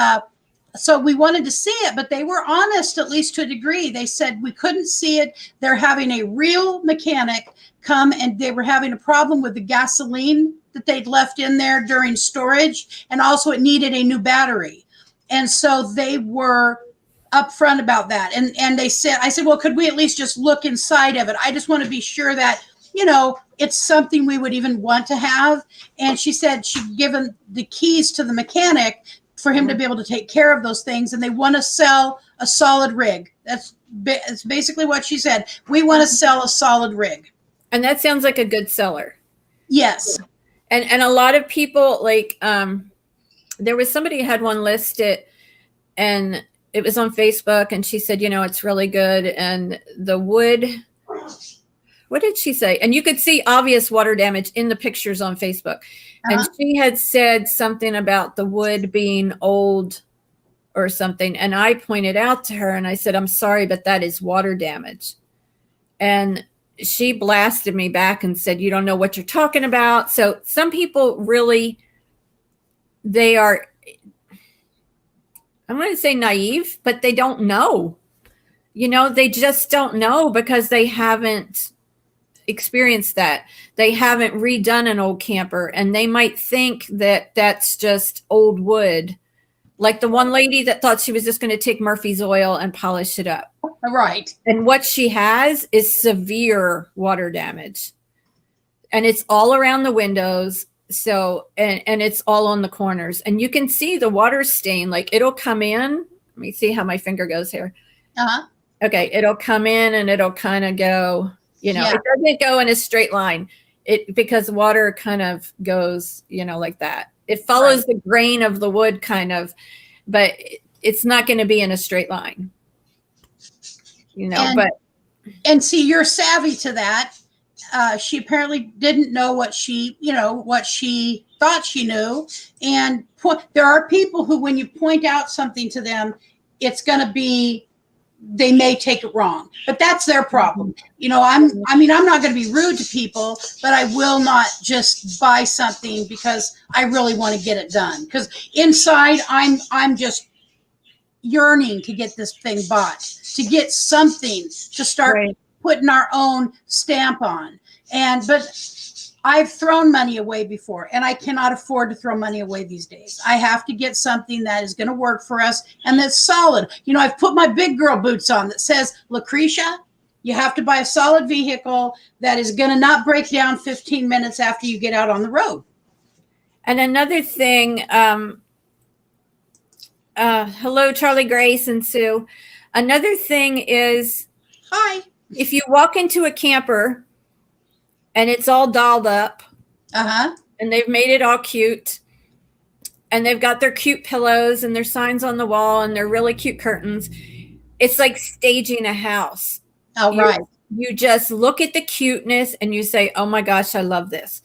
so we wanted to see it, but they were honest, at least to a degree. They said we couldn't see it. They're having a real mechanic come, and they were having a problem with the gasoline that they'd left in there during storage. And also it needed a new battery. And so they were upfront about that. And I said, well, could we at least just look inside of it? I just want to be sure that, it's something we would even want to have. And she said she'd given the keys to the mechanic for him to be able to take care of those things. And they want to sell a solid rig. That's basically what she said. We want to sell a solid rig. And that sounds like a good seller. Yes. And a lot of people, like, there was somebody who had one listed, and it was on Facebook, and she said, it's really good. And the wood, what did she say? And you could see obvious water damage in the pictures on Facebook. And she had said something about the wood being old or something. And I pointed out to her and I said, I'm sorry, but that is water damage. And she blasted me back and said, you don't know what you're talking about. So some people really, they are, I'm going to say naive, but they don't know. They just don't know because they haven't experienced that. They haven't redone an old camper, and they might think that that's just old wood. Like the one lady that thought she was just going to take Murphy's oil and polish it up. Right. And what she has is severe water damage. And it's all around the windows. So, and it's all on the corners. And you can see the water stain. Like it'll come in. Let me see how my finger goes here. Okay. It'll come in and it'll kind of go, It doesn't go in a straight line. Because water kind of goes, like that. It follows the grain of the wood kind of, but it's not going to be in a straight line. And see, you're savvy to that. She apparently didn't know what she thought she knew. And there are people who, when you point out something to them, it's going to be, they may take it wrong, but that's their problem. I'm not going to be rude to people, but I will not just buy something because I really want to get it done. Because inside I'm just yearning to get this thing bought, to get something to start putting our own stamp on. But I've thrown money away before, and I cannot afford to throw money away these days. I have to get something that is going to work for us and that's solid. I've put my big girl boots on that says, Lucretia, you have to buy a solid vehicle that is going to not break down 15 minutes after you get out on the road. And another thing, hello, Charlie, Grace, and Sue. Another thing is, hi. If you walk into a camper and it's all dolled up, and they've made it all cute, and they've got their cute pillows and their signs on the wall and their really cute curtains, it's like staging a house. Oh, right. You just look at the cuteness and you say, oh my gosh, I love this.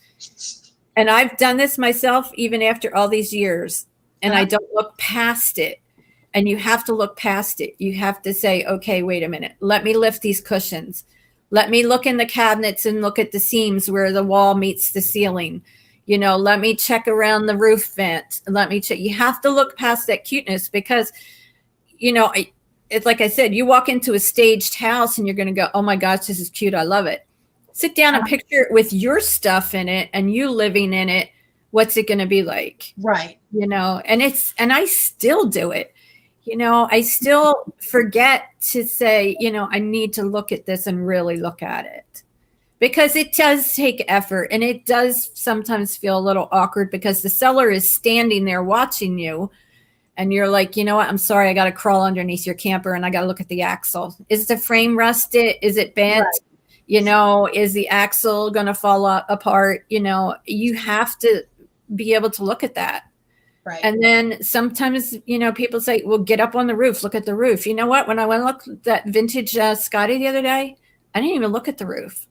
And I've done this myself even after all these years, and I don't look past it. And you have to look past it. You have to say, okay, wait a minute. Let me lift these cushions. Let me look in the cabinets and look at the seams where the wall meets the ceiling. You know, let me check around the roof vent. Let me check. You have to look past that cuteness because, you know, it's like I said, you walk into a staged house and you're going to go, oh my gosh, this is cute. I love it. Sit down and picture it with your stuff in it and you living in it. What's it going to be like? Right. You know, and I still do it. You know, I still forget to say, you know, I need to look at this and really look at it because it does take effort and it does sometimes feel a little awkward because the seller is standing there watching you and you're like, you know what? I'm sorry. I got to crawl underneath your camper and I got to look at the axle. Is the frame rusted? Is it bent? Right. You know, is the axle going to fall apart? You know, you have to be able to look at that. Right. And then sometimes, you know, people say, well, get up on the roof, look at the roof. You know what? When I went to look at that vintage Scotty the other day, I didn't even look at the roof.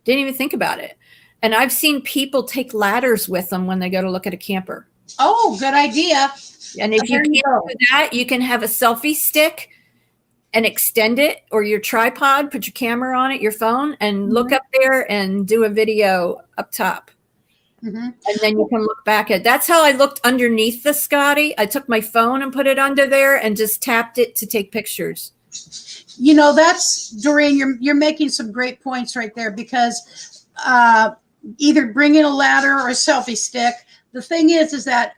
Didn't even think about it. And I've seen people take ladders with them when they go to look at a camper. Oh, good idea. And if you can't do that, you can have a selfie stick and extend it or your tripod, put your camera on it, your phone, and look up there and do a video up top. Mm-hmm. And then you can look back at. That's how I looked underneath the Scotty. I took my phone and put it under there and just tapped it to take pictures. You know, that's Doreen. You're making some great points right there because either bringing a ladder or a selfie stick. The thing is that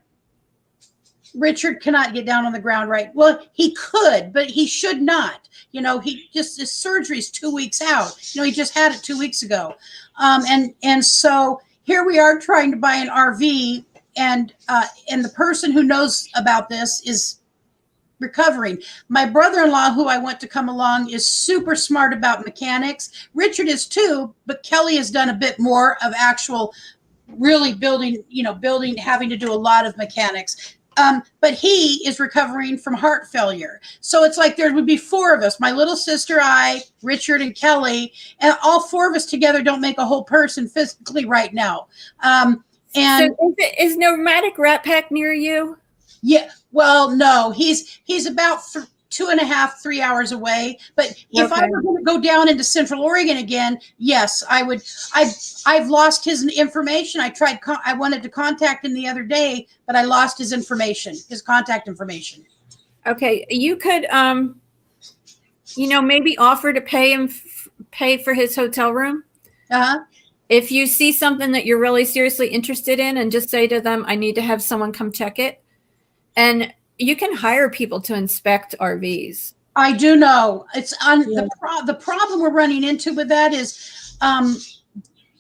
Richard cannot get down on the ground, right? Well, he could, but he should not. You know, his surgery's 2 weeks out. You know, he just had it 2 weeks ago, and so. Here we are trying to buy an RV, and the person who knows about this is recovering. My brother-in-law, who I want to come along, is super smart about mechanics. Richard is too, but Kelly has done a bit more of actual really building, having to do a lot of mechanics. But he is recovering from heart failure. So it's like there would be four of us, my little sister, I, Richard, and Kelly, and all four of us together don't make a whole person physically right now. And so is Nomadic Rat Pack near you? Yeah, well, no, he's about 2.5, 3 hours away. But if I were going to go down into Central Oregon again, yes, I would. I've lost his information. I wanted to contact him the other day, but I lost his information, his contact information. Okay, you could, maybe offer to pay for his hotel room. If you see something that you're really seriously interested in, and just say to them, "I need to have someone come check it," and you can hire people to inspect RVs. I do know. It's the problem we're running into with that is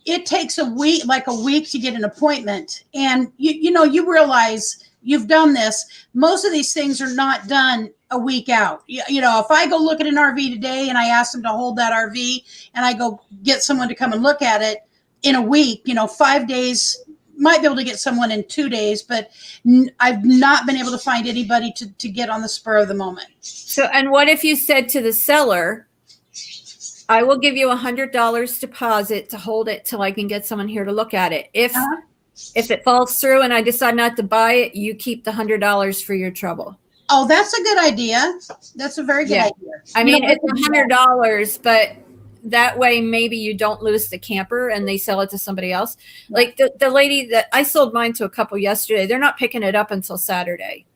it takes a week to get an appointment. And you realize you've done this. Most of these things are not done a week out. If I go look at an RV today and I ask them to hold that RV and I go get someone to come and look at it in a week, 5 days, might be able to get someone in 2 days, but I've not been able to find anybody to get on the spur of the moment. So, and what if you said to the seller, I will give you $100 deposit to hold it till I can get someone here to look at it. If it falls through and I decide not to buy it, you keep the $100 for your trouble. Oh, that's a good idea. That's a very good idea. I mean, it's $100, but that way maybe you don't lose the camper and they sell it to somebody else. Like the lady that I sold mine to a couple yesterday, they're not picking it up until Saturday.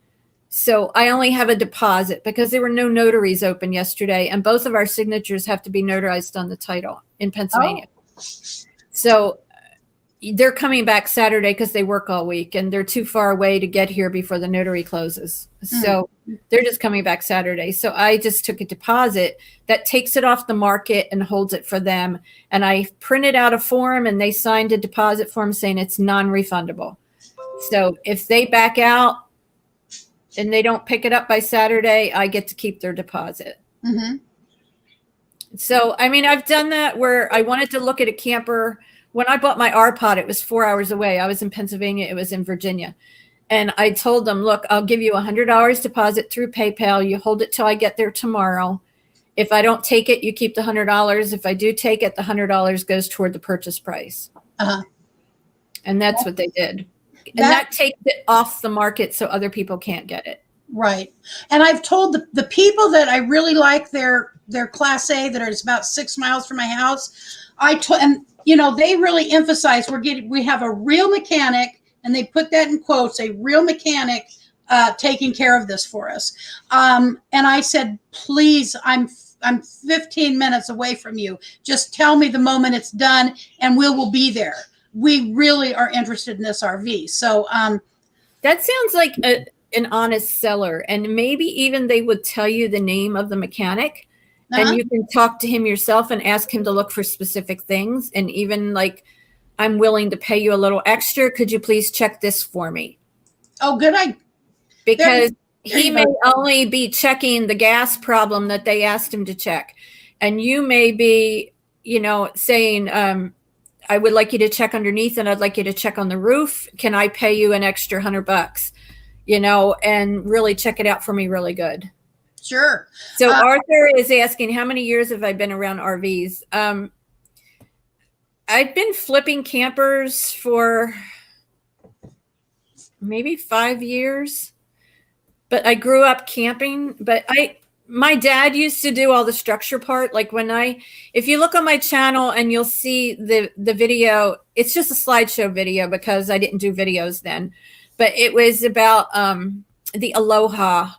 So I only have a deposit because there were no notaries open yesterday, and both of our signatures have to be notarized on the title in Pennsylvania. So they're coming back Saturday because they work all week and they're too far away to get here before the notary closes. So they're just coming back Saturday. So I just took a deposit that takes it off the market and holds it for them. And I printed out a form and they signed a deposit form saying it's non-refundable. So if they back out and they don't pick it up by Saturday, I get to keep their deposit. Mm-hmm. So, I mean, I've done that where I wanted to look at a camper. When I bought my R-Pod, it was 4 hours away. I was in Pennsylvania. It was in Virginia. And I told them, look, I'll give you $100 deposit through PayPal. You hold it till I get there tomorrow. If I don't take it, you keep the $100. If I do take it, the $100 goes toward the purchase price. And that's what they did. And that takes it off the market so other people can't get it. Right. And I've told the people that I really like their they're Class A that are about 6 miles from my house. And they really emphasize we have a real mechanic, and they put that in quotes, a real mechanic taking care of this for us. And I said, please, I'm 15 minutes away from you. Just tell me the moment it's done, and we will be there. We really are interested in this RV. So that sounds like an honest seller, and maybe even they would tell you the name of the mechanic. And you can talk to him yourself and ask him to look for specific things. And even like, I'm willing to pay you a little extra. Could you please check this for me? Oh, good idea. Because he may only be checking the gas problem that they asked him to check. And you may be, saying, I would like you to check underneath, and I'd like you to check on the roof. Can I pay you an extra $100? And really check it out for me really good. Sure. So Arthur is asking, how many years have I been around RVs? I've been flipping campers for maybe 5 years, but I grew up camping. But my dad used to do all the structure part. Like if you look on my channel and you'll see the video, it's just a slideshow video because I didn't do videos then, but it was about the Aloha.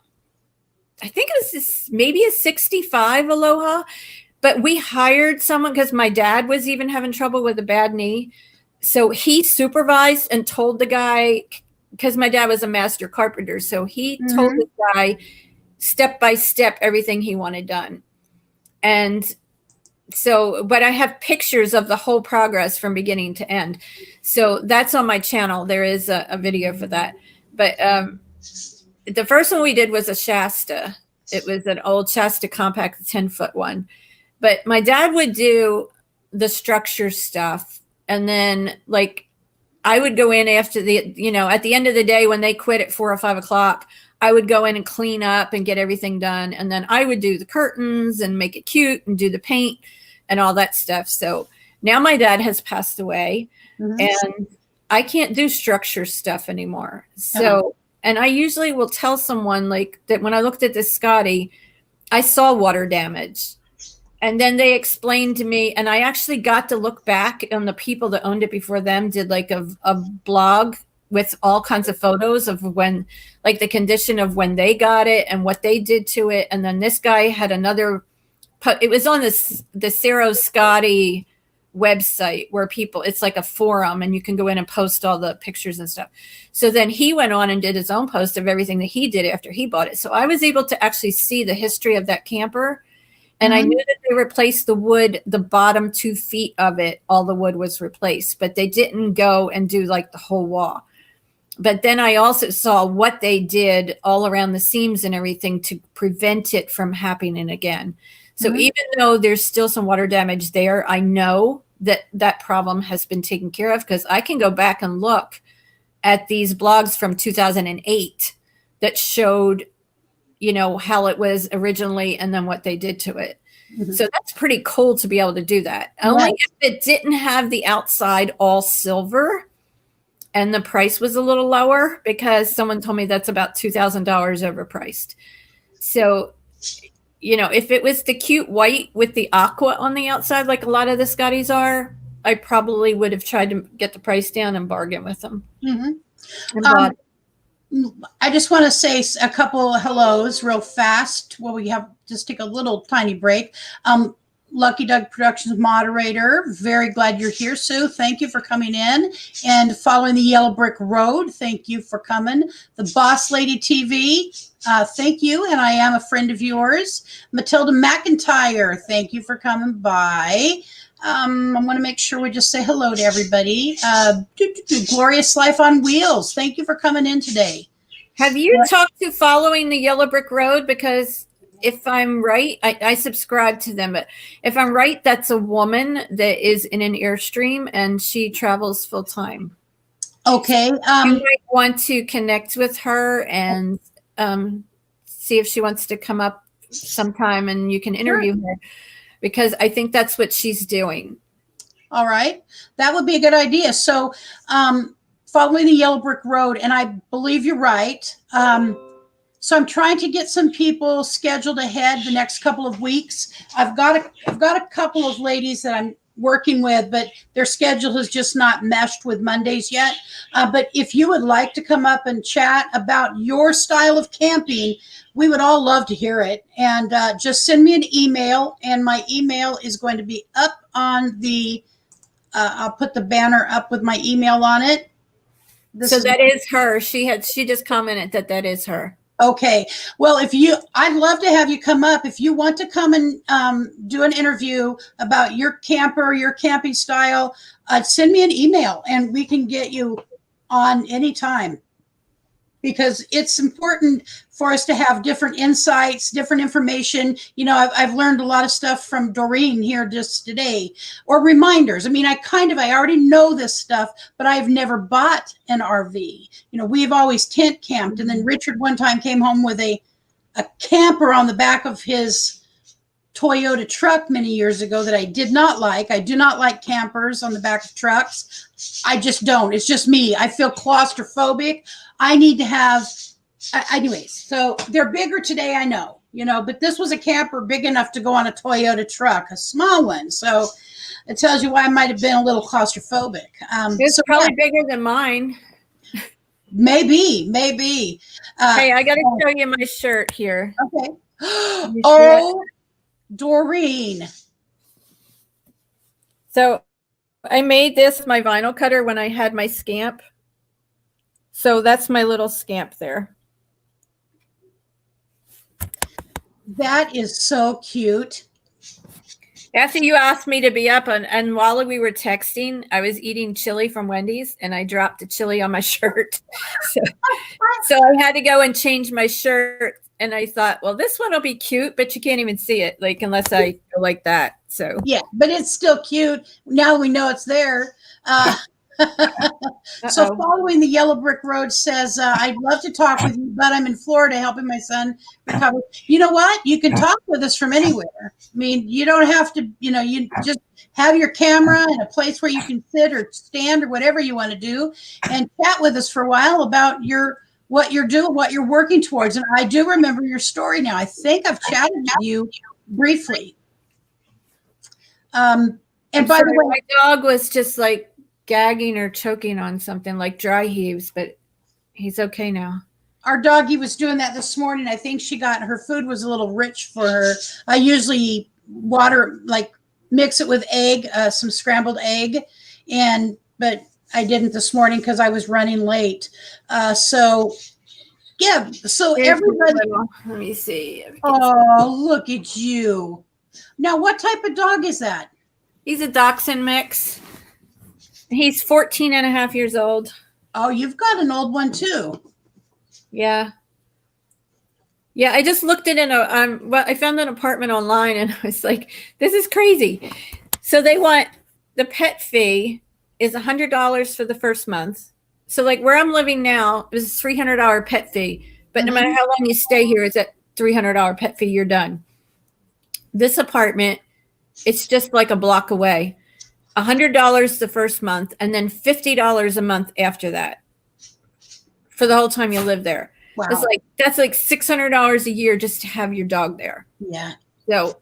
I think it was maybe a 65 Aloha, but we hired someone because my dad was even having trouble with a bad knee. So he supervised and told the guy, because my dad was a master carpenter. So he told the guy step by step everything he wanted done. And so, but I have pictures of the whole progress from beginning to end. So that's on my channel. There is a video for that. But the first one we did was a Shasta. It was an old Shasta compact 10-foot one. But my dad would do the structure stuff. And then I would go in after at the end of the day when they quit at 4 or 5 o'clock, I would go in and clean up and get everything done. And then I would do the curtains and make it cute and do the paint and all that stuff. So now my dad has passed away and I can't do structure stuff anymore. So, and I usually will tell someone that when I looked at this Scotty, I saw water damage. And then they explained to me, and I actually got to look back on the people that owned it before them, did a blog with all kinds of photos of when, the condition of when they got it and what they did to it. And then this guy had another, it was on the Cerro Scotty website where it's like a forum and you can go in and post all the pictures and stuff. So then he went on and did his own post of everything that he did after he bought it. So I was able to actually see the history of that camper. And I knew that they replaced the wood, the bottom 2 feet of it, all the wood was replaced, but they didn't go and do the whole wall. But then I also saw what they did all around the seams and everything to prevent it from happening again. So even though there's still some water damage there, I know that problem has been taken care of because I can go back and look at these blogs from 2008 that showed how it was originally and then what they did to it. So that's pretty cool to be able to do that. Only if it didn't have the outside all silver and the price was a little lower, because someone told me that's about $2,000 overpriced. So, if it was the cute white with the aqua on the outside, like a lot of the Scotties are, I probably would have tried to get the price down and bargain with them. I just want to say a couple of hellos real fast. Well, we have just take a little tiny break. Lucky Doug Productions moderator, very glad you're here, Sue. Thank you for coming in and following the Yellow Brick Road. Thank you for coming. The Boss Lady TV, thank you, and I am a friend of yours. Matilda McIntyre, thank you for coming by. I want to make sure we just say hello to everybody. Glorious Life on Wheels, thank you for coming in today. Have you talked to Following the Yellow Brick Road? Because if I'm right, I subscribe to them, but if I'm right, that's a woman that is in an Airstream and she travels full time. Okay. You might want to connect with her and see if she wants to come up sometime and you can interview her, because I think that's what she's doing. All right. That would be a good idea. So Following the Yellow Brick Road, and I believe you're right. So I'm trying to get some people scheduled ahead the next couple of weeks. I've got a couple of ladies that I'm working with, but their schedule has just not meshed with Mondays yet. But if you would like to come up and chat about your style of camping, we would all love to hear it. And just send me an email, and my email is going to be up on the, I'll put the banner up with my email on it. So that is her. She just commented that is her. Okay. Well, I'd love to have you come up. If you want to come and do an interview about your camper, your camping style, send me an email and we can get you on anytime, because it's important for us to have different insights, different information. You know, I've learned a lot of stuff from Doreen here just today, or reminders. I mean, I already know this stuff, but I've never bought an RV. You know, we've always tent camped. And then Richard one time came home with a camper on the back of his Toyota truck many years ago that I did not like. I do not like campers on the back of trucks. I just don't. It's just me. I feel claustrophobic. I need to have, anyways, so they're bigger today, I know, you know, but this was a camper big enough to go on a Toyota truck, a small one. So it tells you why I might have been a little claustrophobic. It's probably bigger than mine. Maybe. Hey, I got to show you my shirt here. Okay. Oh, Doreen. So I made this my vinyl cutter when I had my Scamp. So that's my little Scamp there. That is so cute. After you asked me to be up and while we were texting, I was eating chili from Wendy's and I dropped the chili on my shirt. So I had to go and change my shirt. And I thought, well, this one will be cute, but you can't even see it, like, unless I go like that. So yeah, but it's still cute. Now we know it's there. So following the yellow brick road says, I'd love to talk with you, but I'm in Florida helping my son recover. You know what? You can talk with us from anywhere. I mean, you don't have to, you know, you just have your camera and a place where you can sit or stand or whatever you want to do and chat with us for a while about what you're doing, what you're working towards. And I do remember your story now. I think I've chatted with you briefly. And by the way, my dog was just like gagging or choking on something like dry heaves, but he's okay now. Our doggie was doing that this morning. I think her food was a little rich for her. I usually mix it with egg, some scrambled egg, but I didn't this morning because I was running late. So everybody. Let me see. Oh, look at you. Now, what type of dog is that? He's a dachshund mix. He's 14 and a half years old. Oh, you've got an old one too. Yeah. Yeah, I just looked at I found an apartment online and I was like, this is crazy. So they want the pet fee is $100 for the first month. So like where I'm living now, it was a $300 pet fee. But no matter how long you stay here, it's at $300 pet fee, you're done. This apartment, it's just like a block away. $100 the first month and then $50 a month after that for the whole time you live there. Wow. That's like $600 a year just to have your dog there. Yeah. So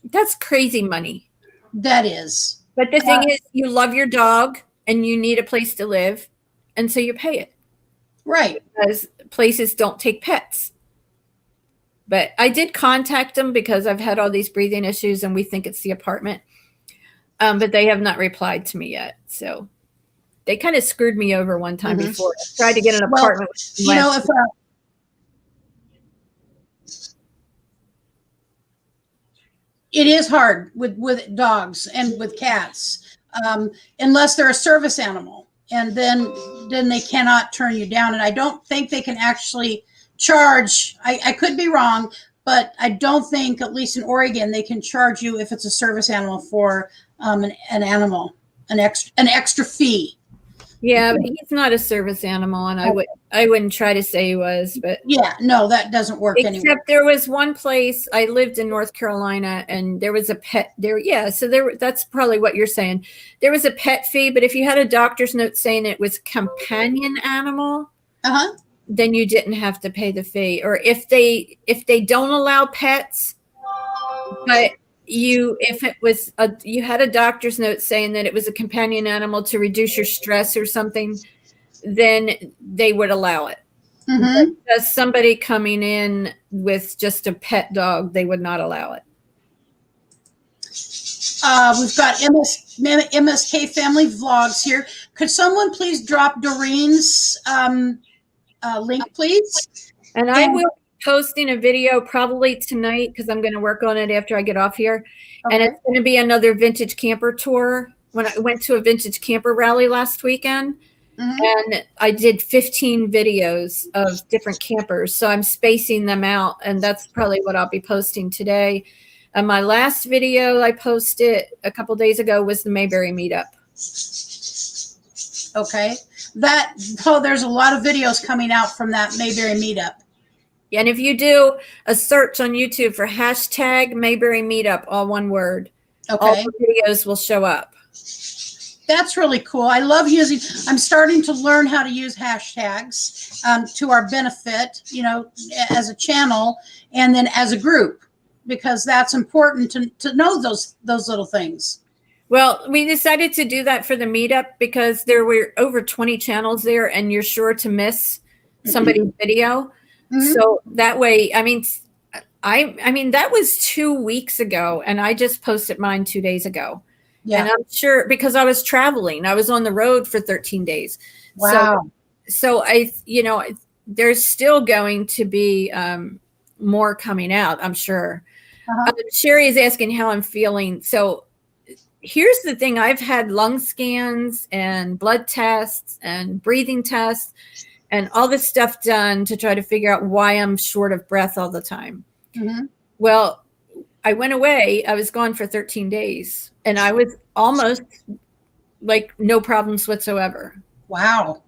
that's crazy money. That is. But the thing is, you love your dog and you need a place to live. And so you pay it. Right. Because places don't take pets. But I did contact them because I've had all these breathing issues and we think it's the apartment. But they have not replied to me yet. So they kind of screwed me over one time before. I tried to get an apartment. You know, if it is hard with dogs and with cats, unless they're a service animal, and then they cannot turn you down. And I don't think they can actually charge. I could be wrong, but I don't think, at least in Oregon, they can charge you if it's a service animal for an animal, an extra fee. Yeah, but he's not a service animal, and I wouldn't try to say he was, but yeah, no, that doesn't work anymore. Except there was one place I lived in North Carolina, and there was a pet there. Yeah, so that's probably what you're saying. There was a pet fee, but if you had a doctor's note saying it was companion animal, then you didn't have to pay the fee. Or if they don't allow pets, but if it was you had a doctor's note saying that it was a companion animal to reduce your stress or something, then they would allow it. Mm-hmm. But as somebody coming in with just a pet dog, they would not allow it. We've got MSK Family Vlogs here. Could someone please drop Doreen's link, please? And I will be posting a video probably tonight because I'm going to work on it after I get off here. Okay. And it's going to be another vintage camper tour. When I went to a vintage camper rally last weekend, and I did 15 videos of different campers. So I'm spacing them out, and that's probably what I'll be posting today. And my last video I posted a couple days ago was the Mayberry meetup. Okay. There's a lot of videos coming out from that Mayberry meetup. And if you do a search on YouTube for hashtag Mayberry meetup, all one word, all Okay. the videos will show up. That's really cool. I love I'm starting to learn how to use hashtags to our benefit, as a channel and then as a group, because that's important to know those little things. Well, we decided to do that for the meetup because there were over 20 channels there and you're sure to miss somebody's video. Mm-hmm. So that way, I mean, that was 2 weeks ago and I just posted mine 2 days ago. Yeah. And I'm sure because I was traveling, I was on the road for 13 days. Wow. So there's still going to be more coming out, I'm sure. Sherry is asking how I'm feeling. So here's the thing. I've had lung scans and blood tests and breathing tests and all this stuff done to try to figure out why I'm short of breath all the time. Mm-hmm. Well, I went away. I was gone for 13 days and I was almost like no problems whatsoever. Wow.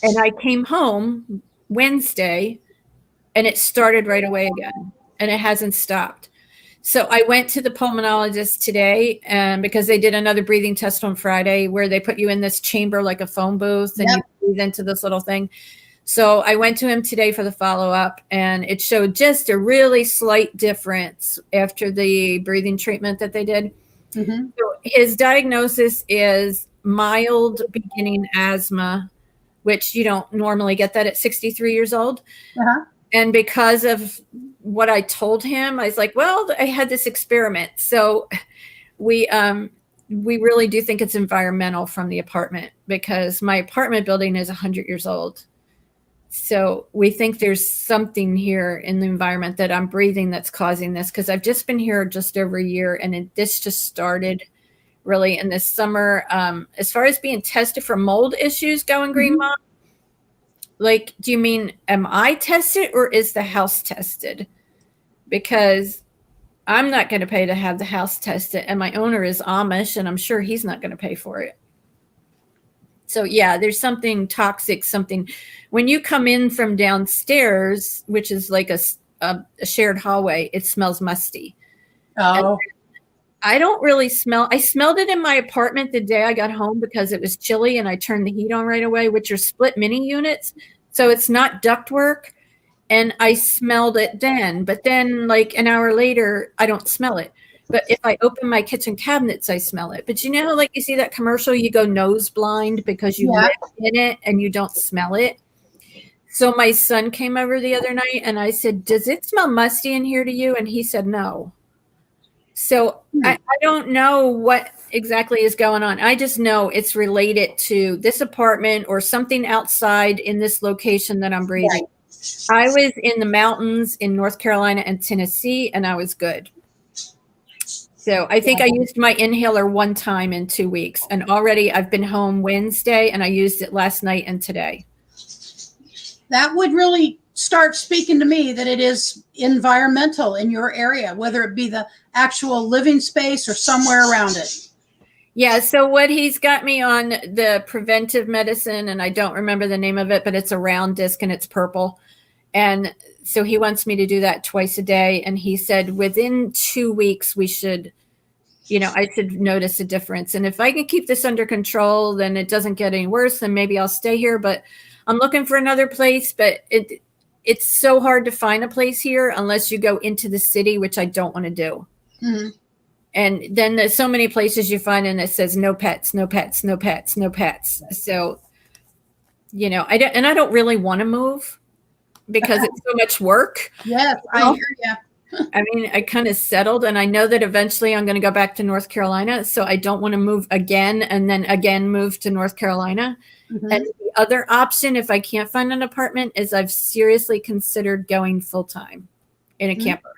And I came home Wednesday and it started right away again and it hasn't stopped. So I went to the pulmonologist today because they did another breathing test on Friday where they put you in this chamber like a phone booth and you breathe into this little thing. So I went to him today for the follow-up and it showed just a really slight difference after the breathing treatment that they did. Mm-hmm. So his diagnosis is mild beginning asthma, which you don't normally get that at 63 years old. Uh-huh. And because of what I told him, I was like, well, I had this experiment. So we really do think it's environmental from the apartment because my apartment building is 100 years old. So we think there's something here in the environment that I'm breathing that's causing this because I've just been here just over a year and this just started really in this summer. As far as being tested for mold issues going Green Mom, like, do you mean, am I tested or is the house tested? Because I'm not going to pay to have the house tested and my owner is Amish and I'm sure he's not going to pay for it. So yeah, there's something toxic, something when you come in from downstairs, which is like a shared hallway, it smells musty. Oh, I don't really I smelled it in my apartment the day I got home because it was chilly and I turned the heat on right away, which are split mini units. So it's not ductwork. And I smelled it then, but then like an hour later, I don't smell it. But if I open my kitchen cabinets, I smell it. But you know, like you see that commercial, you go nose blind because you live in it and you don't smell it. So my son came over the other night and I said, does it smell musty in here to you? And he said, no. So I don't know what exactly is going on. I just know it's related to this apartment or something outside in this location that I'm breathing. Right. I was in the mountains in North Carolina and Tennessee, and I was good. So I think I used my inhaler one time in 2 weeks, and already I've been home Wednesday, and I used it last night and today. That would really start speaking to me that it is environmental in your area, whether it be the actual living space or somewhere around it. Yeah. So what he's got me on the preventive medicine, and I don't remember the name of it, but it's a round disc and it's purple. And so he wants me to do that twice a day. And he said within 2 weeks, we should, I should notice a difference. And if I can keep this under control, then it doesn't get any worse, then maybe I'll stay here. But I'm looking for another place, but it's so hard to find a place here unless you go into the city, which I don't want to do. Mm-hmm. And then there's so many places you find and it says no pets, no pets, no pets, no pets. So, you know, I don't really want to move because it's so much work. Yes, I hear you. I mean, I kind of settled, and I know that eventually I'm going to go back to North Carolina. So I don't want to move again and then again move to North Carolina. Mm-hmm. And the other option, if I can't find an apartment, is I've seriously considered going full time in a camper.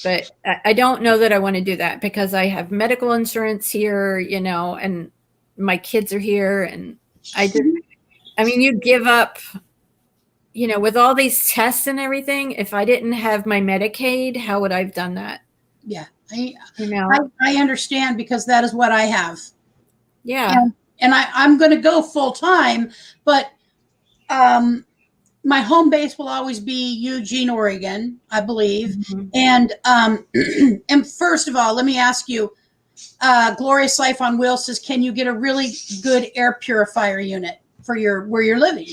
But I don't know that I want to do that because I have medical insurance here, you know, and my kids are here. And you give up, you know, with all these tests and everything. If I didn't have my Medicaid, how would I have done that? Yeah. I understand because that is what I have. Yeah. And I'm going to go full time, but my home base will always be Eugene, Oregon, I believe. Mm-hmm. And first of all, let me ask you, Glorious Life on Wheels says, can you get a really good air purifier unit for where you're living?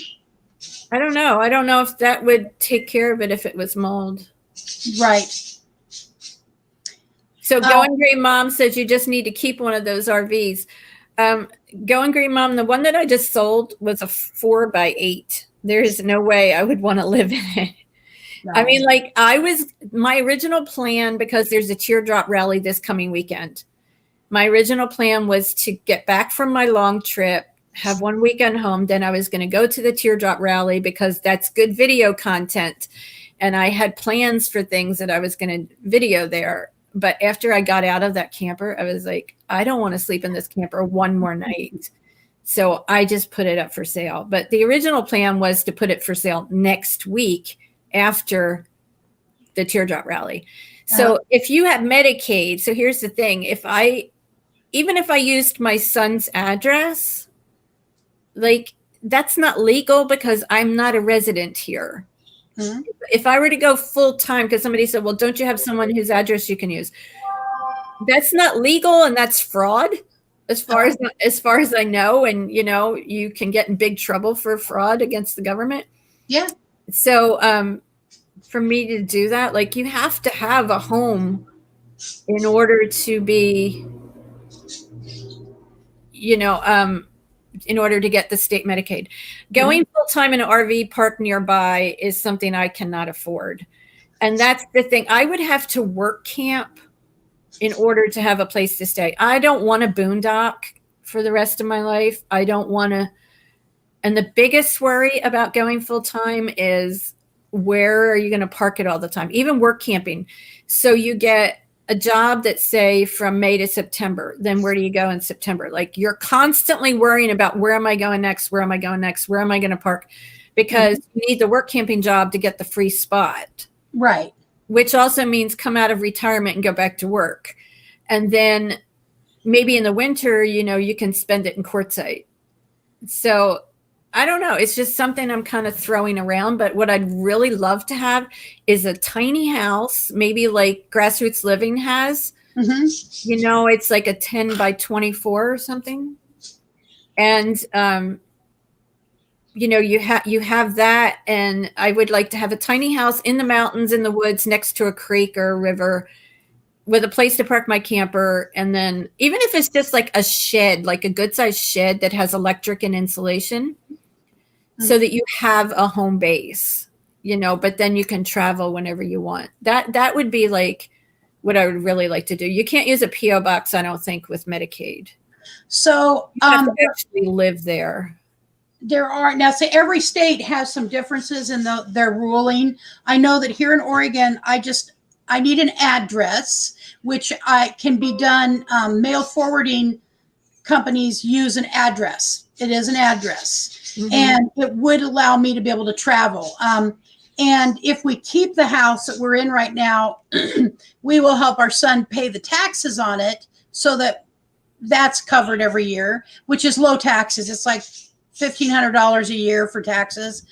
I don't know. I don't know if that would take care of it if it was mold. Right. So Going Green Mom says you just need to keep one of those RVs. Going Green Mom, the one that I just sold was a 4x8. There is no way I would want to live in it. No. I mean, like my original plan, because there's a teardrop rally this coming weekend. My original plan was to get back from my long trip, have one weekend home. Then I was going to go to the teardrop rally because that's good video content. And I had plans for things that I was going to video there. But after I got out of that camper, I was like, I don't want to sleep in this camper one more night. So I just put it up for sale. But the original plan was to put it for sale next week after the teardrop rally. So if you have Medicaid, so here's the thing. Even if I used my son's address, like that's not legal because I'm not a resident here. Mm-hmm. If I were to go full time, because somebody said, well, don't you have someone whose address you can use? That's not legal and that's fraud as far as I know. And, you know, you can get in big trouble for fraud against the government. Yeah. So for me to do that, like you have to have a home in order to be, you know, in order to get the state Medicaid. Going full time in an RV park nearby is something I cannot afford. And that's the thing. I would have to work camp in order to have a place to stay. I don't want to boondock for the rest of my life. I don't want to. And the biggest worry about going full time is where are you going to park it all the time? Even work camping. So you get a job that's say from May to September, then where do you go in September? Like you're constantly worrying about where am I going next? Where am I going next? Where am I going to park? Because you need the work camping job to get the free spot. Right. Which also means come out of retirement and go back to work. And then maybe in the winter, you know, you can spend it in Quartzsite. So I don't know. It's just something I'm kind of throwing around. But what I'd really love to have is a tiny house, maybe like Grassroots Living has. Mm-hmm. You know, it's like a 10 by 24 or something. And, you know, you have that. And I would like to have a tiny house in the mountains, in the woods, next to a creek or a river with a place to park my camper. And then even if it's just like a shed, like a good sized shed that has electric and insulation, so that you have a home base, you know, but then you can travel whenever you want. That would be like what I would really like to do. You can't use a PO box, I don't think, with Medicaid. So you have to actually live there. There are now. So every state has some differences in their ruling. I know that here in Oregon, I need an address, which can be done. Mail forwarding companies use an address. It is an address. Mm-hmm. And it would allow me to be able to travel. And if we keep the house that we're in right now, we will help our son pay the taxes on it so that that's covered every year, which is low taxes. It's like $1,500 a year for taxes.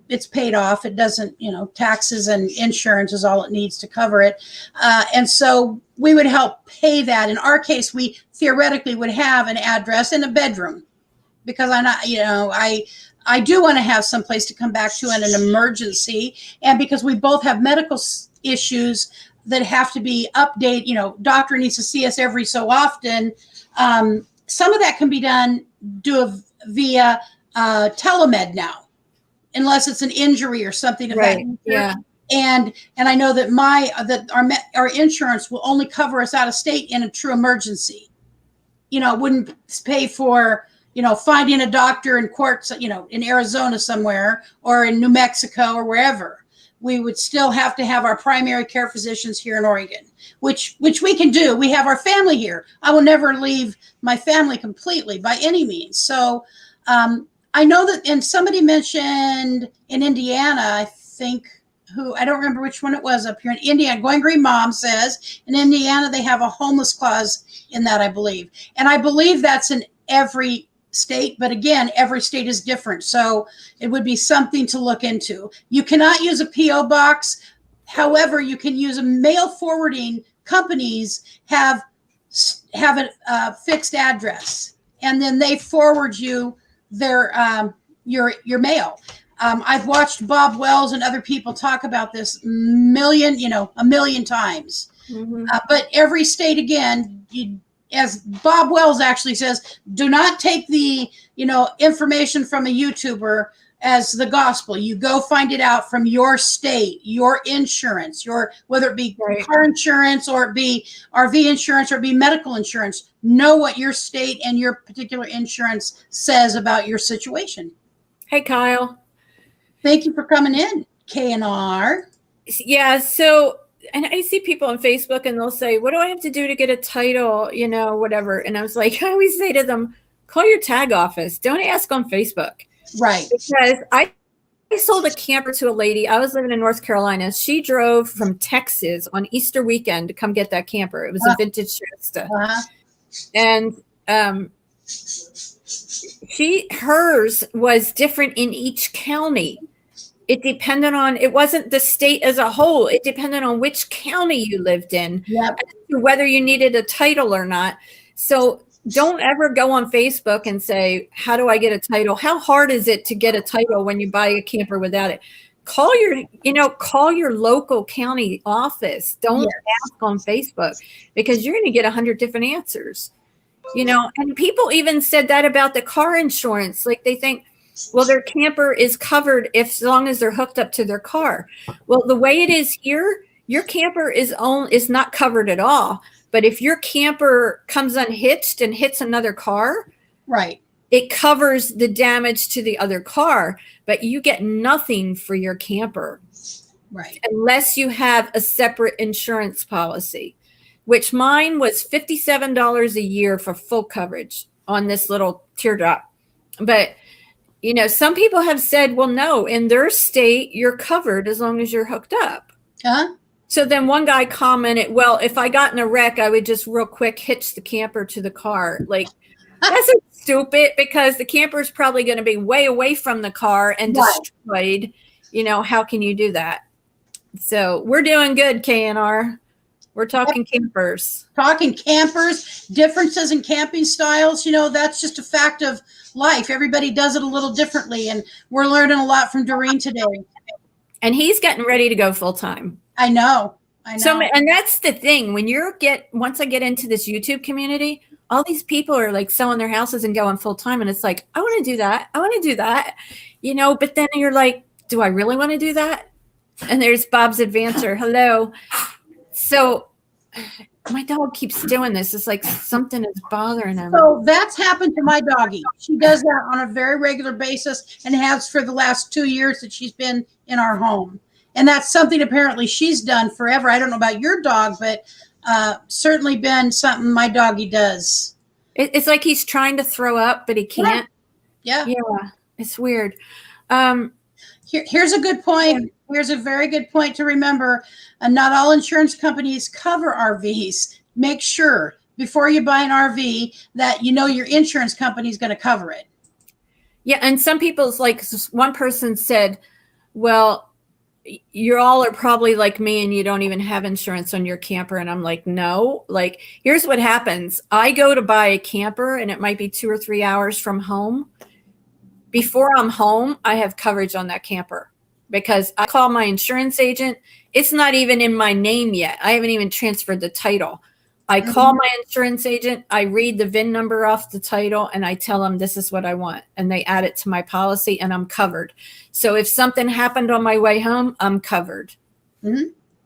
It's paid off. It doesn't, you know, taxes and insurance is all it needs to cover it. And so we would help pay that. In our case, we theoretically would have an address and a bedroom. because I'm not, I do want to have some place to come back to in an emergency. And because we both have medical issues that have to be updated, doctor needs to see us every so often. Some of that can be done via telemed now, unless it's an injury or something of that nature. Yeah. And I know that our insurance will only cover us out of state in a true emergency. It wouldn't pay for, finding a doctor in courts, in Arizona somewhere or in New Mexico or wherever. We would still have to have our primary care physicians here in Oregon, which we can do. We have our family here. I will never leave my family completely by any means. So I know that, and somebody mentioned in Indiana, I think, I don't remember which one it was up here in Indiana. Going Green Mom says in Indiana they have a homeless clause in that, I believe. And I believe that's in every state, but again, every state is different. So it would be something to look into. You cannot use a P.O. box. However, you can use a mail forwarding. Companies have a fixed address, and then they forward you their your mail. I've watched Bob Wells and other people talk about this a million times. Mm-hmm. But every state, again, as Bob Wells actually says, do not take the information from a YouTuber as the gospel. You go find it out from your state, your insurance, whether it be car insurance or it be RV insurance or it be medical insurance. Know what your state and your particular insurance says about your situation. Hey, Kyle. Thank you for coming in, K&R. Yeah, so, and I see people on Facebook and they'll say, what do I have to do to get a title, whatever. And I was like, I always say to them, call your tag office. Don't ask on Facebook. Right. Because I sold a camper to a lady. I was living in North Carolina. She drove from Texas on Easter weekend to come get that camper. It was a vintage Shasta. And hers was different in each county. It depended on, it wasn't the state as a whole. It depended on which county you lived in, whether you needed a title or not. So don't ever go on Facebook and say, how do I get a title? How hard is it to get a title when you buy a camper without it? Call your local county office. Don't ask on Facebook, because you're going to get 100 different answers. And people even said that about the car insurance. Like they think, well, their camper is covered as long as they're hooked up to their car. Well, the way it is here, your camper is not covered at all. But if your camper comes unhitched and hits another car, right, it covers the damage to the other car, but you get nothing for your camper. Right. Unless you have a separate insurance policy, which mine was $57 a year for full coverage on this little teardrop. But some people have said, well, no, in their state, you're covered as long as you're hooked up. So then one guy commented, well, if I got in a wreck, I would just real quick hitch the camper to the car. Like, that's stupid, because the camper is probably going to be way away from the car and destroyed. How can you do that? So we're doing good, K&R. We're talking campers. Talking campers, differences in camping styles. That's just a fact of life. Everybody does it a little differently. And we're learning a lot from Doreen today. And he's getting ready to go full time. I know. So, and that's the thing. When once I get into this YouTube community, all these people are like selling their houses and going full time. And it's like, I want to do that. I want to do that. But then you're like, do I really want to do that? And there's Bob's Advancer. Hello. So my dog keeps doing this. It's like something is bothering him. So that's happened to my doggie. She does that on a very regular basis and has for the last 2 years that she's been in our home. And that's something apparently she's done forever. I don't know about your dog, but certainly been something my doggie does. It's like he's trying to throw up, but he can't. Yeah. It's weird. Here's a good point. Here's a very good point to remember. Not all insurance companies cover RVs. Make sure before you buy an RV that your insurance company is going to cover it. Yeah, and some people's, like one person said, well, you all are probably like me and you don't even have insurance on your camper. And I'm like, no, like, here's what happens. I go to buy a camper and it might be 2 or 3 hours from home. Before I'm home, I have coverage on that camper because I call my insurance agent. It's not even in my name yet. I haven't even transferred the title. I call my insurance agent, I read the VIN number off the title, and I tell them this is what I want. And they add it to my policy, and I'm covered. So if something happened on my way home, I'm covered.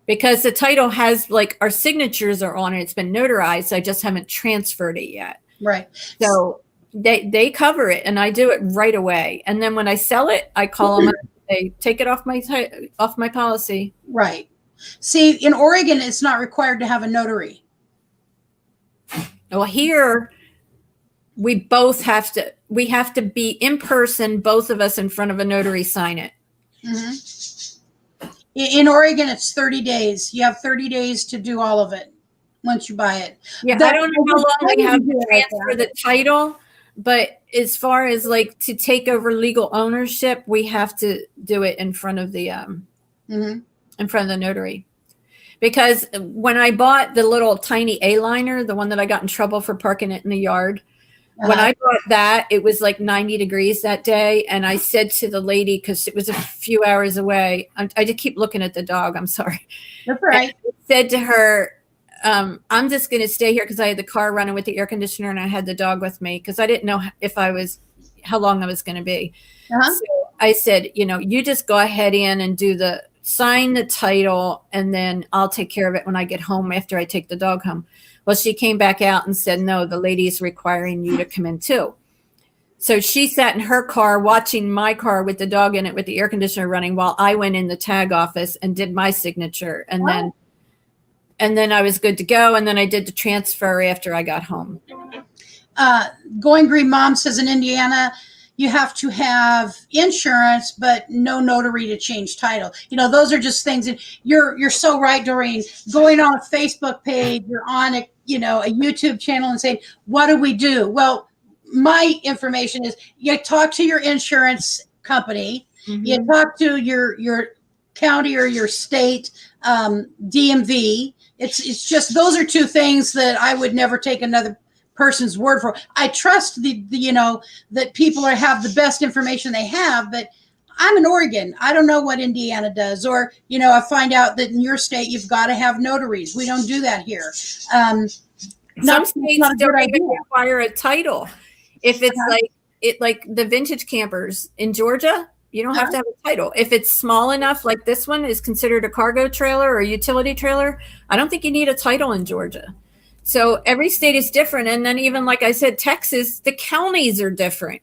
Because the title has, like, our signatures are on it. It's been notarized. I just haven't transferred it yet. Right. So they cover it, and I do it right away. And then when I sell it, I call them up and say, take it off my policy. Right. See, in Oregon, it's not required to have a notary. Well, here we have to be in person, both of us in front of a notary, sign it. In Oregon, it's 30 days. You have 30 days to do all of it once you buy it. Yeah, I don't know how long we have to transfer the title, but as far as like to take over legal ownership, we have to do it in front of the in front of the notary. Because when I bought the little tiny A-liner, the one that I got in trouble for parking it in the yard, when I bought that, it was like 90 degrees that day. And I said to the lady, because it was a few hours away, I just keep looking at the dog. I'm sorry. That's right. I said to her, I'm just going to stay here because I had the car running with the air conditioner and I had the dog with me because I didn't know how long I was going to be. So I said, you just go ahead in and sign the title, and then I'll take care of it when I get home after I take the dog home. Well, she came back out and said, no, the lady is requiring you to come in too. So she sat in her car watching my car with the dog in it with the air conditioner running while I went in the tag office and did my signature. And then I was good to go. And then I did the transfer after I got home. Going Green Mom says in Indiana, you have to have insurance, but no notary to change title. Those are just things. And you're so right, Doreen. Going on a Facebook page, you're on a YouTube channel and saying, what do we do? Well, my information is you talk to your insurance company, you talk to your county or your state DMV. It's just those are two things that I would never take another person's word for. I trust that people have the best information they have, but I'm in Oregon. I don't know what Indiana does, or I find out that in your state you've got to have notaries. We don't do that here. Some states don't even require a title. If it's like the vintage campers in Georgia, you don't have to have a title. If it's small enough, like this one is considered a cargo trailer or a utility trailer, I don't think you need a title in Georgia. So every state is different. And then even like I said, Texas, the counties are different.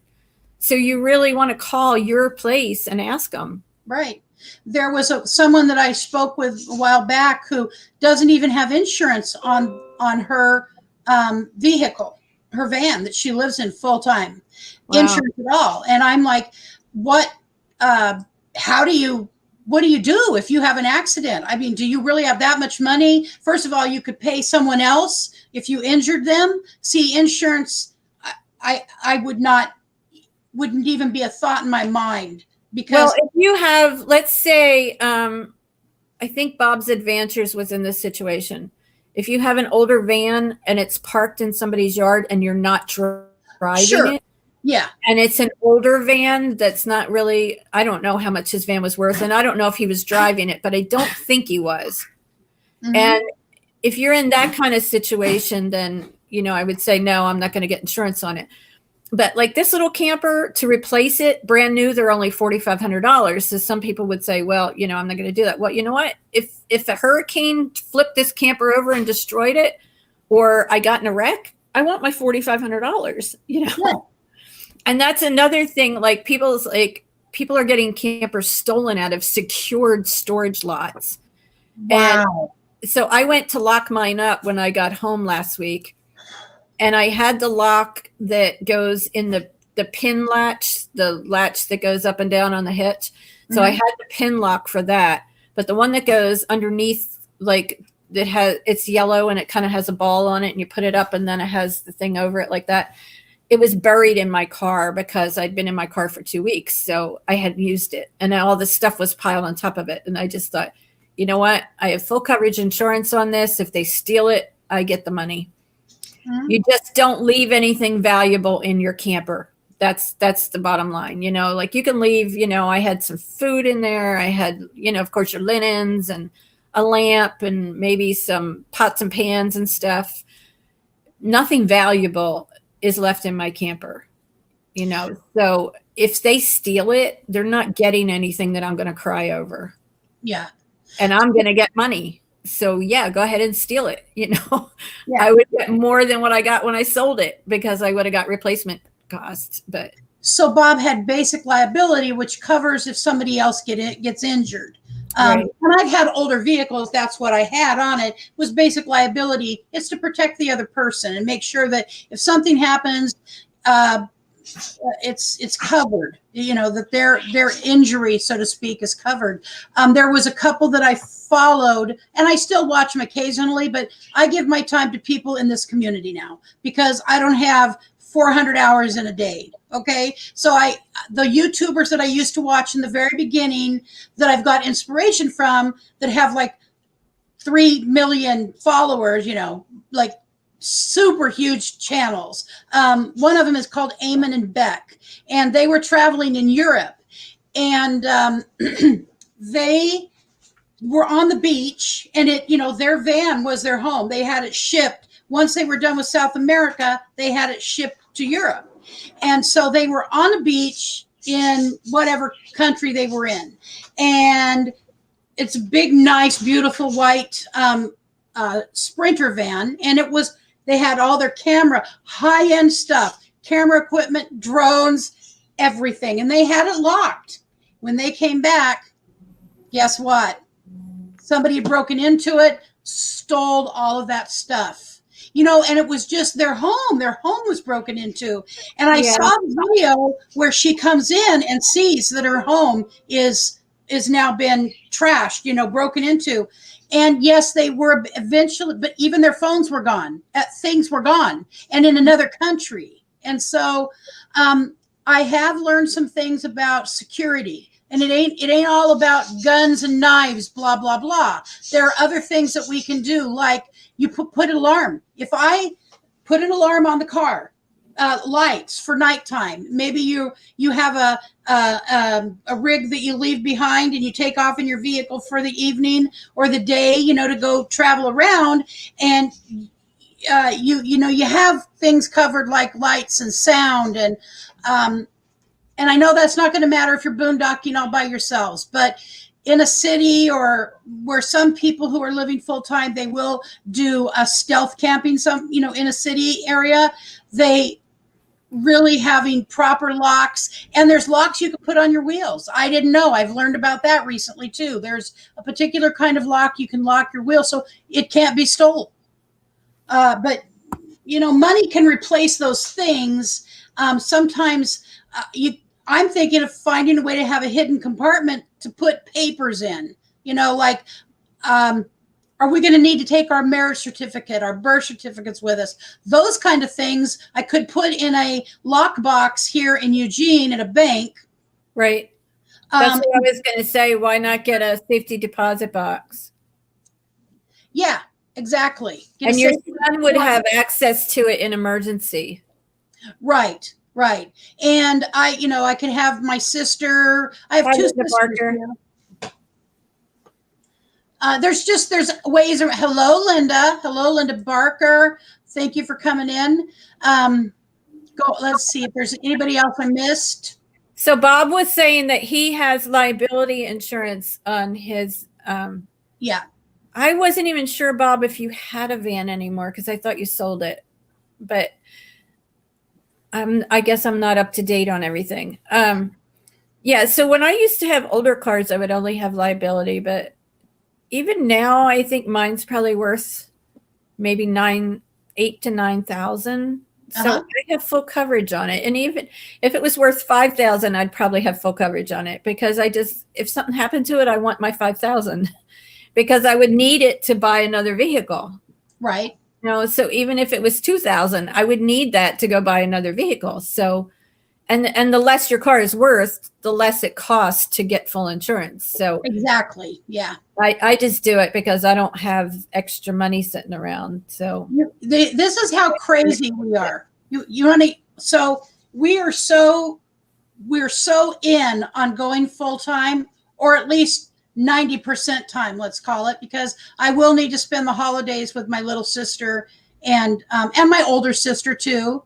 So you really want to call your place and ask them. Right. There was someone that I spoke with a while back who doesn't even have insurance on her vehicle, her van that she lives in full time, insurance at all. And I'm like, what do you do if you have an accident? I mean, do you really have that much money? First of all, you could pay someone else if you injured them. See, insurance, I wouldn't even be a thought in my mind because. Well, if you have, let's say, I think Bob's Adventures was in this situation. If you have an older van and it's parked in somebody's yard and you're not driving it. Yeah. And it's an older van that's not really, I don't know how much his van was worth. And I don't know if he was driving it, but I don't think he was. And if you're in that kind of situation, then, I would say, no, I'm not going to get insurance on it. But like this little camper, to replace it brand new, they're only $4,500. So some people would say, well, I'm not going to do that. Well, you know what? If a hurricane flipped this camper over and destroyed it, or I got in a wreck, I want my $4,500, Yeah. And that's another thing, like people are getting campers stolen out of secured storage lots. Wow. And so I went to lock mine up when I got home last week, and I had the lock that goes in the pin latch, the latch that goes up and down on the hitch. So I had the pin lock for that, but the one that goes underneath, like it's yellow and it kind of has a ball on it, and you put it up and then it has the thing over it like that. it was buried in my car because I'd been in my car for 2 weeks. So I hadn't used it. And all this stuff was piled on top of it. And I just thought, you know what? I have full coverage insurance on this. If they steal it, I get the money. Mhm. You just don't leave anything valuable in your camper. That's the bottom line. You know, like you can leave, you know, I had some food in there. I had, you know, of course, your linens and a lamp and maybe some pots and pans and stuff. Nothing valuable is left in my camper, you know. So if they steal it, they're not getting anything that I'm going to cry over. Yeah. And I'm going to get money. So yeah, go ahead and steal it. You know, Yeah. I would get more than what I got when I sold it because I would have got replacement costs. But So Bob had basic liability, which covers if somebody else gets injured. Right. When I've had older vehicles, that's what I had on it, was basic liability. It's to protect the other person and make sure that if something happens, it's covered, you know, that their injury, so to speak, is covered. There was a couple that I followed, and I still watch them occasionally, but I give my time to people in this community now because I don't have 400 hours in a day. Okay. So the YouTubers that I used to watch in the very beginning that I've got inspiration from that have like 3 million followers, you know, like super huge channels. One of them is called Eamon and Beck, and they were traveling in Europe, and they were on the beach, and it, you know, their van was their home. They had it shipped. Once they were done with South America, they had it shipped to Europe. And so they were on a beach in whatever country they were in. And it's a big, nice, beautiful white Sprinter van. And they had all their high-end stuff, camera equipment, drones, everything. And they had it locked. When they came back, guess what? Somebody had broken into it, stole all of that stuff. You know, and it was just their home. Their home was broken into. And I saw the video where she comes in and sees that her home is now been trashed, you know, broken into. And yes, they were eventually, but even their phones were gone. Things were gone and in another country. And so I have learned some things about security. And it ain't all about guns and knives, blah, blah, blah. There are other things that we can do, like you put an alarm. If I put an alarm on the car, lights for nighttime, maybe you have a rig that you leave behind and you take off in your vehicle for the evening or the day, you know, to go travel around, and you have things covered like lights and sound and I know that's not going to matter if you're boondocking all by yourselves, but in a city or where some people who are living full time, they will do a stealth camping, in a city area, they really having proper locks, and there's locks you can put on your wheels. I didn't know. I've learned about that recently too. There's a particular kind of lock you can lock your wheel so it can't be stolen. But money can replace those things. Sometimes I'm thinking of finding a way to have a hidden compartment to put papers in, are we going to need to take our marriage certificate, our birth certificates with us? Those kind of things I could put in a lockbox here in Eugene at a bank. Right. That's what I was going to say. Why not get a safety deposit box? Yeah, exactly. And your son would have access to it in emergency. Right. Right. And I can have my sister. I have two sisters. Barker. There's ways. Hello, Linda Barker. Thank you for coming in. Let's see if there's anybody else I missed. So Bob was saying that he has liability insurance on his. Yeah. I wasn't even sure, Bob, if you had a van anymore because I thought you sold it, but I guess I'm not up to date on everything. Yeah. So when I used to have older cars, I would only have liability, but even now, I think mine's probably worth maybe $8,000 to $9,000. So I have full coverage on it. And even if it was worth $5,000, I'd probably have full coverage on it because if something happened to it, I want my $5,000 because I would need it to buy another vehicle. Right. So even if it was 2,000, I would need that to go buy another vehicle. So, and the less your car is worth, the less it costs to get full insurance. So Exactly. Yeah. I just do it because I don't have extra money sitting around. So This is how crazy we are. You want to, so we're so in on going full time, or at least 90% time, let's call it, because I will need to spend the holidays with my little sister and my older sister too.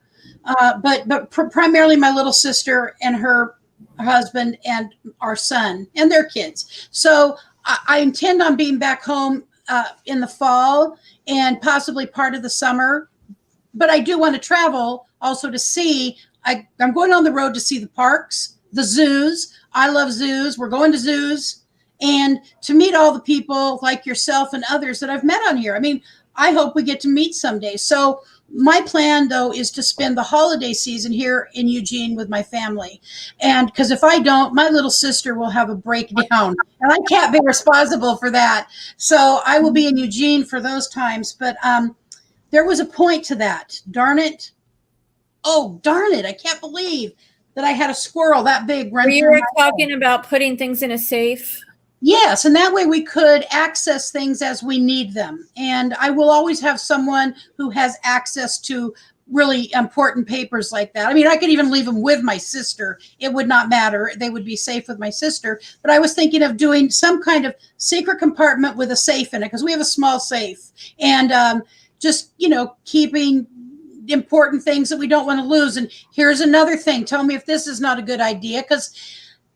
But primarily my little sister and her husband and our son and their kids. So I intend on being back home in the fall and possibly part of the summer. But I do want to travel also to see. I'm going on the road to see the parks, the zoos. I love zoos. We're going to zoos and to meet all the people like yourself and others that I've met on here. I mean, I hope we get to meet someday. So my plan, though, is to spend the holiday season here in Eugene with my family. And because if I don't, my little sister will have a breakdown. And I can't be responsible for that. So I will be in Eugene for those times. But there was a point to that. Darn it. Oh, darn it. I can't believe that I had a squirrel that big run you through were my talking about putting things in a safe. Yes, and that way we could access things as we need them. And I will always have someone who has access to really important papers like that. I mean, I could even leave them with my sister. It would not matter. They would be safe with my sister. But I was thinking of doing some kind of secret compartment with a safe in it because we have a small safe. And just, keeping important things that we don't want to lose. And here's another thing. Tell me if this is not a good idea, because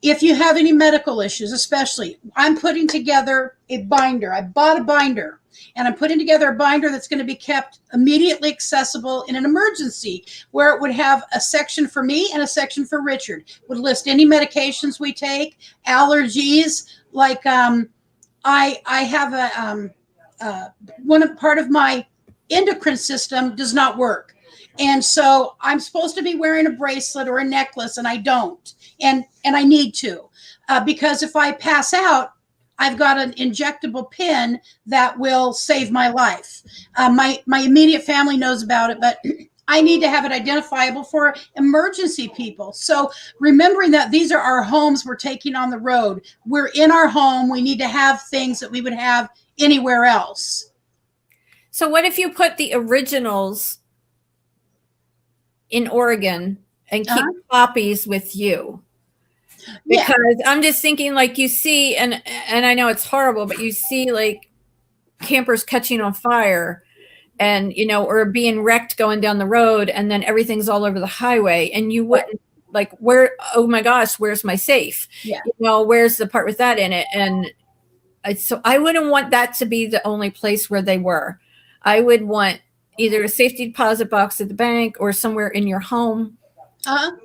if you have any medical issues, especially, I'm putting together a binder. I bought a binder, and I'm putting together a binder that's going to be kept immediately accessible in an emergency, where it would have a section for me and a section for Richard. It would list any medications we take, allergies, like I have part of my endocrine system does not work. And so I'm supposed to be wearing a bracelet or a necklace, and I don't. And I need to, because if I pass out, I've got an injectable pin that will save my life. My immediate family knows about it, but I need to have it identifiable for emergency people. So remembering that these are our homes we're taking on the road. We're in our home. We need to have things that we would have anywhere else. So what if you put the originals in Oregon and keep copies with you? Because I'm just thinking, like, you see, and I know it's horrible, but you see like campers catching on fire and, or being wrecked going down the road, and then everything's all over the highway, and you wouldn't like, oh my gosh, where's my safe? Yeah. Where's the part with that in it? And so I wouldn't want that to be the only place where they were. I would want either a safety deposit box at the bank or somewhere in your home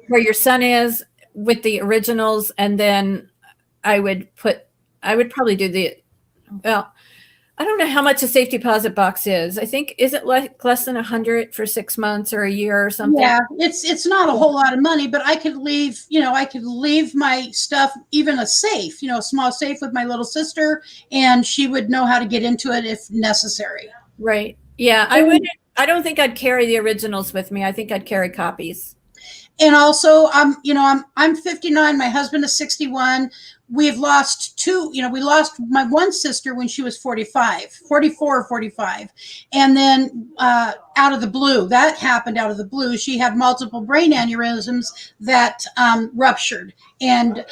where your son is, with the originals. And then I would probably do I don't know how much a safety deposit box is. I think, is it like less than 100 for 6 months or a year or something? Yeah, it's not a whole lot of money, but I could leave, my stuff, even a safe, a small safe with my little sister, and she would know how to get into it if necessary. Right. Yeah. I don't think I'd carry the originals with me. I think I'd carry copies. And also, I'm 59. My husband is 61. We've lost two. We lost my one sister when she was 44 or 45. And then out of the blue, that happened out of the blue. She had multiple brain aneurysms that ruptured. And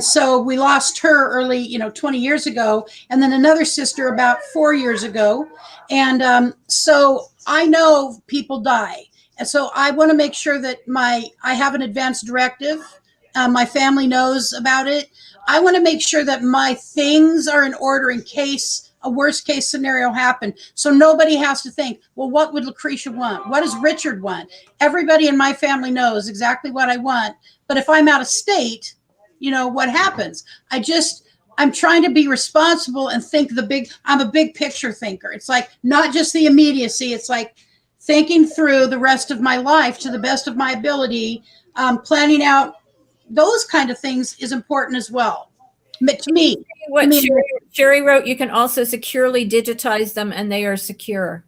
so we lost her early, 20 years ago. And then another sister about 4 years ago. And so I know people die. And so I want to make sure that I have an advance directive. My family knows about it. I want to make sure that my things are in order in case a worst case scenario happened. So nobody has to think, well, what would Lucretia want? What does Richard want? Everybody in my family knows exactly what I want. But if I'm out of state, what happens? I'm trying to be responsible and think I'm a big picture thinker. It's like not just the immediacy. It's like thinking through the rest of my life to the best of my ability, planning out those kind of things is important as well. But to me, what Sherry wrote, you can also securely digitize them and they are secure.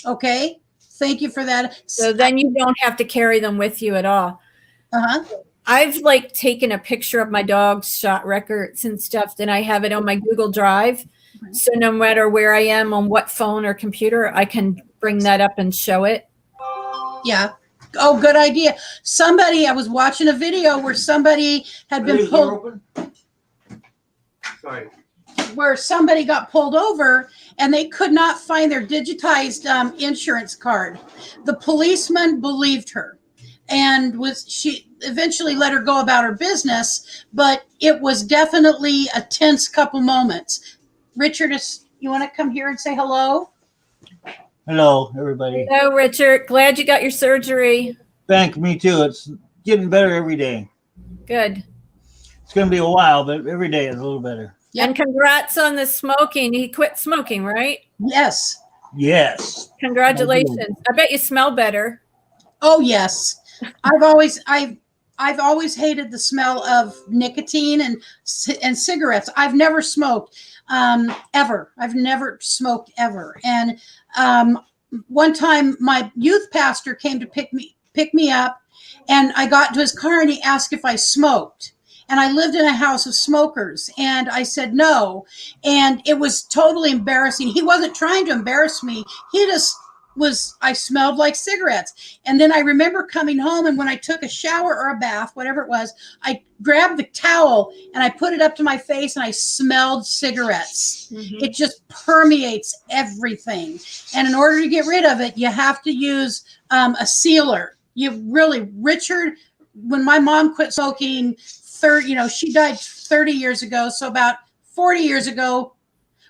Okay. Thank you for that. So then you don't have to carry them with you at all. Uh-huh. I've like taken a picture of my dog's shot records and stuff, then I have it on my Google Drive. So no matter where I am on what phone or computer, I can bring that up and show it. Yeah. Oh, good idea. I was watching a video where somebody had been pulled, Sorry. where somebody got pulled over and they could not find their digitized insurance card. The policeman believed her and she eventually let her go about her business, but it was definitely a tense couple moments. Richard, you want to come here and say hello? Hello, everybody. Hello, Richard. Glad you got your surgery. Thank me too. It's getting better every day. Good. It's going to be a while, but every day is a little better. Yep. And congrats on the smoking. He quit smoking, right? Yes. Yes. Congratulations. I bet you smell better. Oh, yes. I've always hated the smell of nicotine and cigarettes. I've never smoked ever. I've never smoked ever. And one time my youth pastor came to pick me up, and I got into his car and he asked if I smoked. And I lived in a house of smokers, and I said no. And it was totally embarrassing. He wasn't trying to embarrass me. I smelled like cigarettes. And then I remember coming home, and when I took a shower or a bath, whatever it was, I grabbed the towel and I put it up to my face and I smelled cigarettes. Mm-hmm. It just permeates everything. And in order to get rid of it, you have to use a sealer. Richard, when my mom quit smoking, she died 30 years ago. So about 40 years ago,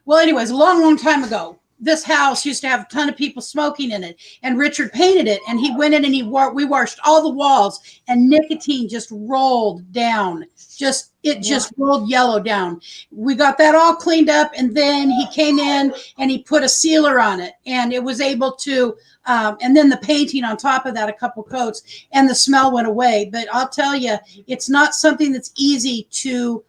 well, anyways, a long, long time ago, this house used to have a ton of people smoking in it, and Richard painted it, and he went in and we washed all the walls, and nicotine just rolled down. Just rolled yellow down. We got that all cleaned up, and then he came in and he put a sealer on it, and it was able to, and then the painting on top of that, a couple coats, and the smell went away. But I'll tell you, it's not something that's easy to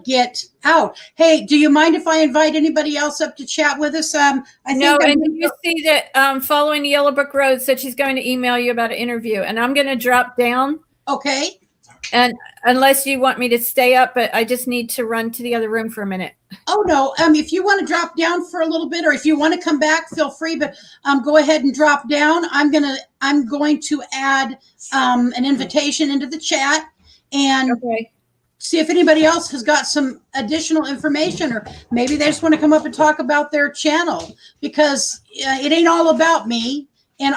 get out. Hey, do you mind if I invite anybody else up to chat with us? And you see that following the Yellow Brick Road said she's going to email you about an interview, and I'm going to drop down. Okay. And unless you want me to stay up, but I just need to run to the other room for a minute. Oh no. If you want to drop down for a little bit, or if you want to come back, feel free, but go ahead and drop down. I'm going to add an invitation into the chat and see if anybody else has got some additional information, or maybe they just want to come up and talk about their channel, because it ain't all about me. And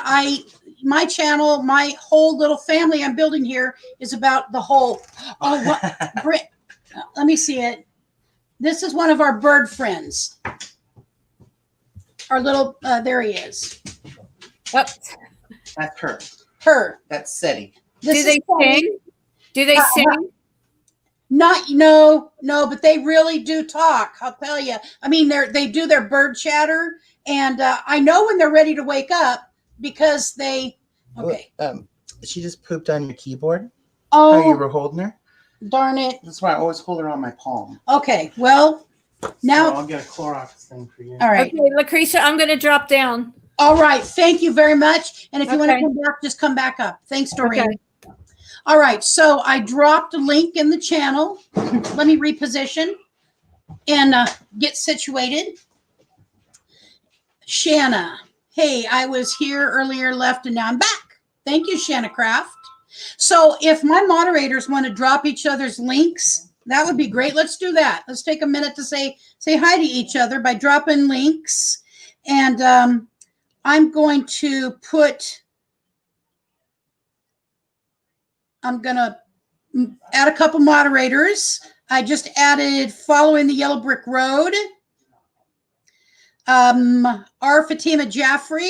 my channel, my whole little family I'm building here is about the whole. Oh, what? Let me see it. This is one of our bird friends. Our little, there he is. Yep. That's her. Her. That's SETI. Do they sing? Do they sing? No, but they really do talk. I'll tell you. I mean, they do their bird chatter, and I know when they're ready to wake up because they. Okay. She just pooped on your keyboard. Oh, how you were holding her. Darn it! That's why I always hold her on my palm. Okay. Well, now I'll get a Clorox thing for you. All right. Okay, Lucretia, I'm going to drop down. All right. Thank you very much. And if you want to come back, just come back up. Thanks, Doreen. Okay. All right, so I dropped a link in the channel. Let me reposition and get situated. Shanna, hey, I was here earlier, left, and now I'm back. Thank you, Shanna Craft. So if my moderators want to drop each other's links, that would be great. Let's do that. Let's take a minute to say hi to each other by dropping links. And I'm going to put... I'm going to add a couple moderators. I just added following the Yellow Brick Road. R. Fatima Jaffrey.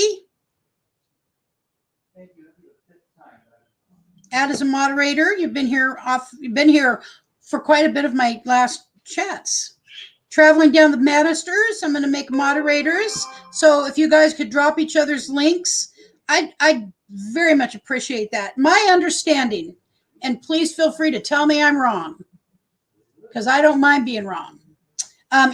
Add as a moderator. You've been here for quite a bit of my last chats. Traveling down the Mannisters. I'm going to make moderators. So if you guys could drop each other's links, I'd very much appreciate that. My understanding, and please feel free to tell me I'm wrong, because I don't mind being wrong,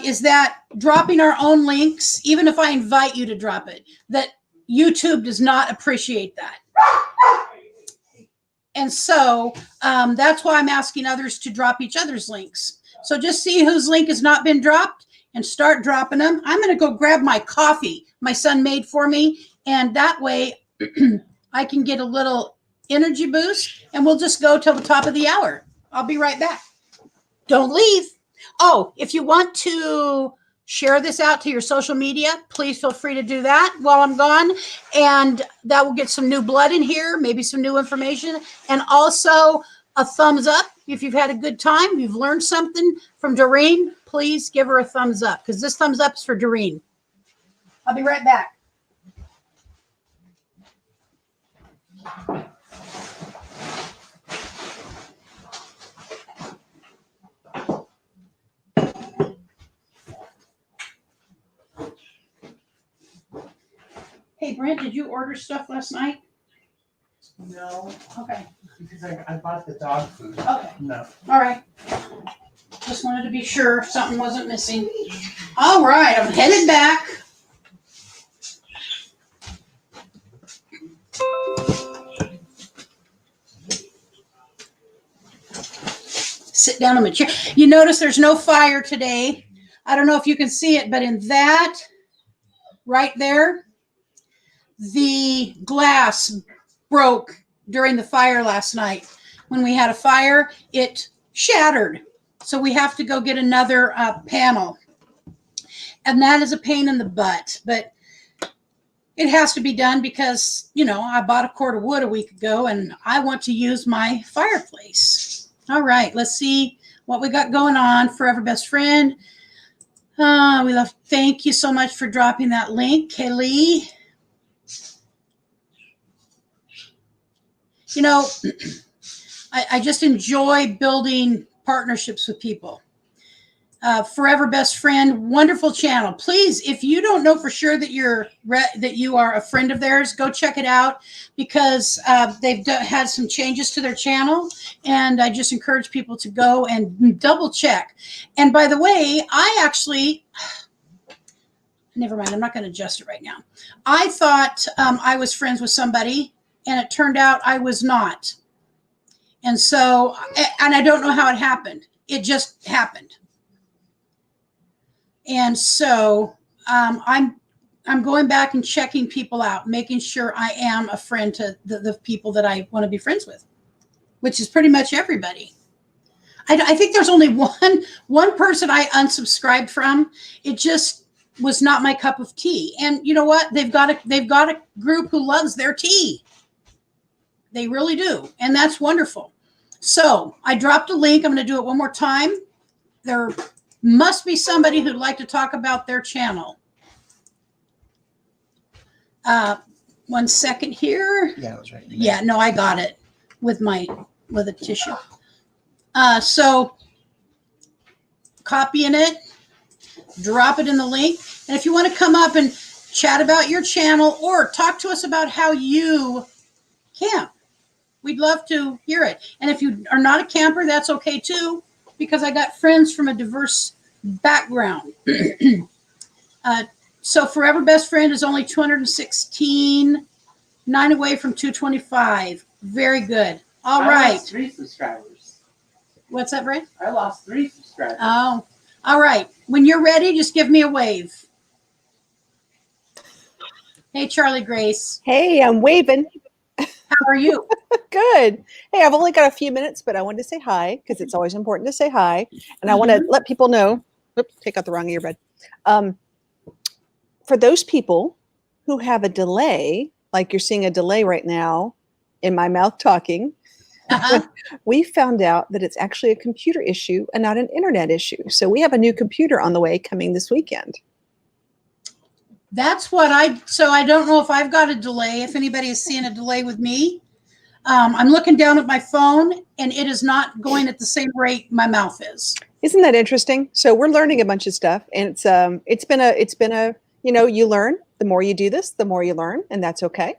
is that dropping our own links, even if I invite you to drop it, that YouTube does not appreciate that. And so that's why I'm asking others to drop each other's links. So just see whose link has not been dropped and start dropping them. I'm going to go grab my coffee my son made for me. And that way I can get a little energy boost, and we'll just go till the top of the hour. I'll be right back. Don't leave. Oh, if you want to share this out to your social media, please feel free to do that while I'm gone. And that will get some new blood in here, maybe some new information, and also a thumbs up. If you've had a good time, you've learned something from Doreen, please give her a thumbs up, because this thumbs up is for Doreen. I'll be right back. Hey, Brent, did you order stuff last night? No, Okay. because I bought the dog food. Okay. No. All right. Just wanted to be sure something wasn't missing. All right, I'm headed back. Sit down on my chair. You notice there's no fire today. I don't know if you can see it, but in that right there, the glass broke during the fire last night. When we had a fire, it shattered. So we have to go get another panel. And that is a pain in the butt, but it has to be done because, you know, I bought a cord of wood a week ago and I want to use my fireplace. All right, let's see what we got going on. Forever Best Friend. Thank you so much for dropping that link, Kaylee. You know, I just enjoy building partnerships with people. Forever Best Friend, wonderful channel. Please, if you don't know for sure that you are a friend of theirs, go check it out, because they've had some changes to their channel, and I just encourage people to go and double check. And by the way, never mind, I'm not going to adjust it right now. I thought I was friends with somebody, and it turned out I was not. And so, and I don't know how it happened. It just happened. And so I'm going back and checking people out, making sure I am a friend to the people that I want to be friends with, which is pretty much everybody. I think there's only one person I unsubscribed from. It just was not my cup of tea. And you know what? They've got a group who loves their tea. They really do. And that's wonderful. So I dropped a link. I'm going to do it one more time. There must be somebody who'd like to talk about their channel. 1 second here. Yeah, it was right. Yeah, no, I got it with a tissue. So copying it, drop it in the link. And if you want to come up and chat about your channel or talk to us about how you camp, we'd love to hear it. And if you are not a camper, that's okay too, because I got friends from a diverse background. So Forever Best Friend is only 216, 9 away from 225. Very good. All I right. lost 3 subscribers. What's that, Brent? I lost 3 subscribers. Oh, all right. When you're ready, just give me a wave. Hey, Charlie Grace. Hey, I'm waving. How are you? Good. Hey, I've only got a few minutes, but I wanted to say hi because it's always important to say hi. And I want to let people know, oops, take out the wrong earbud. For those people who have a delay, like you're seeing a delay right now in my mouth talking, we found out that it's actually a computer issue and not an internet issue. So we have a new computer on the way coming this weekend. That's what so I don't know if I've got a delay, if anybody is seeing a delay with me. I'm looking down at my phone and it is not going at the same rate my mouth is. Isn't that interesting? So we're learning a bunch of stuff, and it's been a you know, you learn. The more you do this, the more you learn, and that's okay.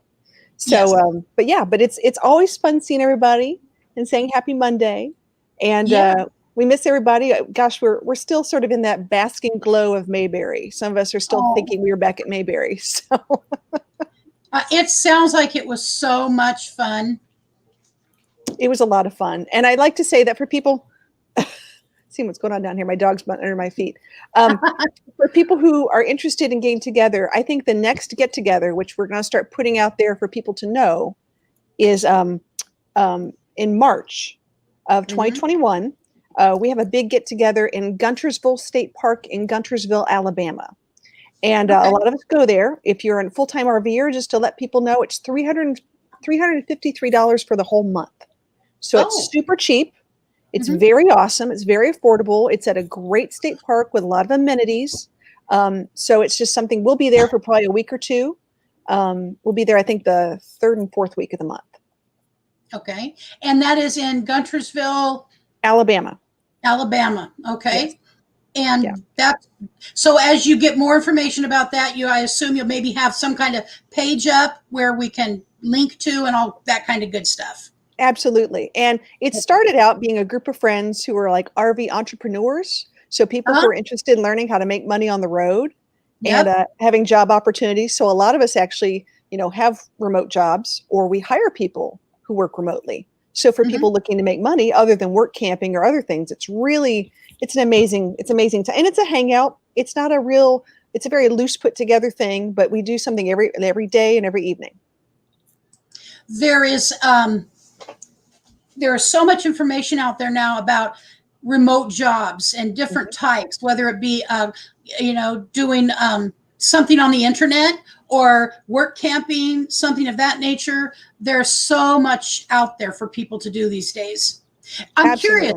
So, yes. But it's always fun seeing everybody and saying Happy Monday, and we miss everybody. Gosh, we're still sort of in that basking glow of Mayberry. Some of us are still thinking we were back at Mayberry. So It sounds like it was so much fun. It was a lot of fun. And I'd like to say that for people, see what's going on down here. My dog's under my feet. For people who are interested in getting together, I think the next get together, which we're going to start putting out there for people to know, is in March of 2021. We have a big get together in Guntersville State Park in Guntersville, Alabama. And a lot of us go there. If you're a full-time RVer, just to let people know, it's $353 for the whole month. So it's super cheap. It's very awesome. It's very affordable. It's at a great state park with a lot of amenities. So it's just something, we'll be there for probably a week or two. We'll be there, I think, the 3rd and 4th week of the month. Okay. And that is in Guntersville, Alabama. Alabama. Okay. Yes. And that's, so as you get more information about that, I assume you'll maybe have some kind of page up where we can link to and all that kind of good stuff. Absolutely. And it started out being a group of friends who were like RV entrepreneurs. So people who are interested in learning how to make money on the road and having job opportunities. So a lot of us actually, have remote jobs, or we hire people who work remotely. So for people looking to make money other than work camping or other things, it's amazing time. And it's a hangout. It's not it's a very loose put together thing, but we do something every day and every evening. There is so much information out there now about remote jobs and different types, whether it be, doing something on the internet or work camping, something of that nature. There's so much out there for people to do these days. I'm curious,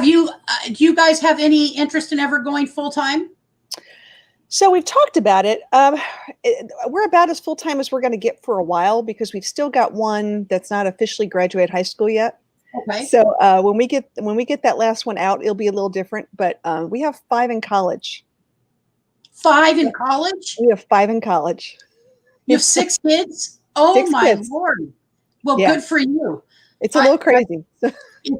do you guys have any interest in ever going full time? So we've talked about it. We're about as full-time as we're going to get for a while, because we've still got one that's not officially graduated high school yet. Okay. So when we get that last one out, it'll be a little different, but we have 5 in college. 5 in college? We have 5 in college. You have 6 kids? Oh, 6 my kids. Lord. Well, good for you. It's a little crazy.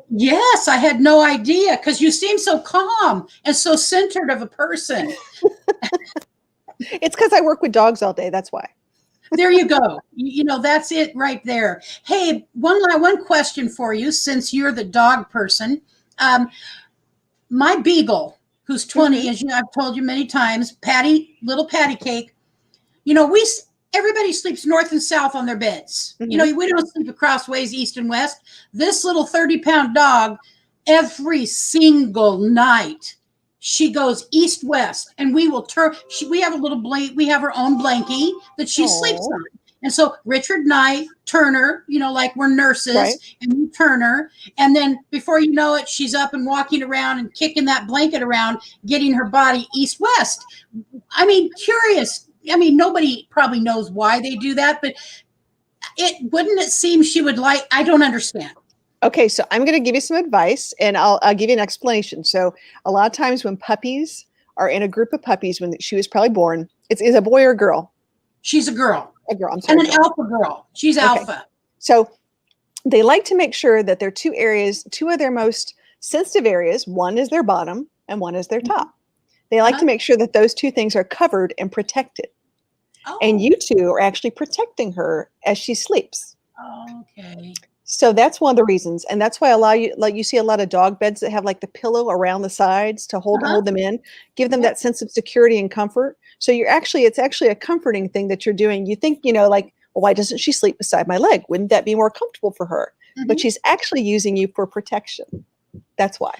Yes, I had no idea, because you seem so calm and so centered of a person. It's because I work with dogs all day. That's why. There you go. That's it right there. Hey, one question for you, since you're the dog person. My beagle, who's 20, as I've told you many times, Patty, little Patty Cake. Everybody sleeps north and south on their beds. We don't sleep across ways, east and west. This little 30-pound dog, every single night, she goes east-west, and we will turn. We have a little blanket. We have our own blankie that she sleeps on. And so Richard and I turn her, like we're nurses, and we turn her. And then before you know it, she's up and walking around and kicking that blanket around, getting her body east-west. Curious. Nobody probably knows why they do that, but wouldn't it seem she would like, I don't understand. Okay, so I'm going to give you some advice, and I'll give you an explanation. So a lot of times when puppies are in a group of puppies, when she was probably born, it's a boy or a girl? She's a girl. A girl, I'm sorry. And an alpha girl. She's alpha. So they like to make sure that their two of their most sensitive areas, one is their bottom and one is their top. They like to make sure that those 2 things are covered and protected. Oh. And you 2 are actually protecting her as she sleeps. Okay. So that's one of the reasons. And that's why you see a lot of dog beds that have like the pillow around the sides to hold them in, give them that sense of security and comfort. So it's actually a comforting thing that you're doing. You think, well, why doesn't she sleep beside my leg? Wouldn't that be more comfortable for her? But she's actually using you for protection. That's why.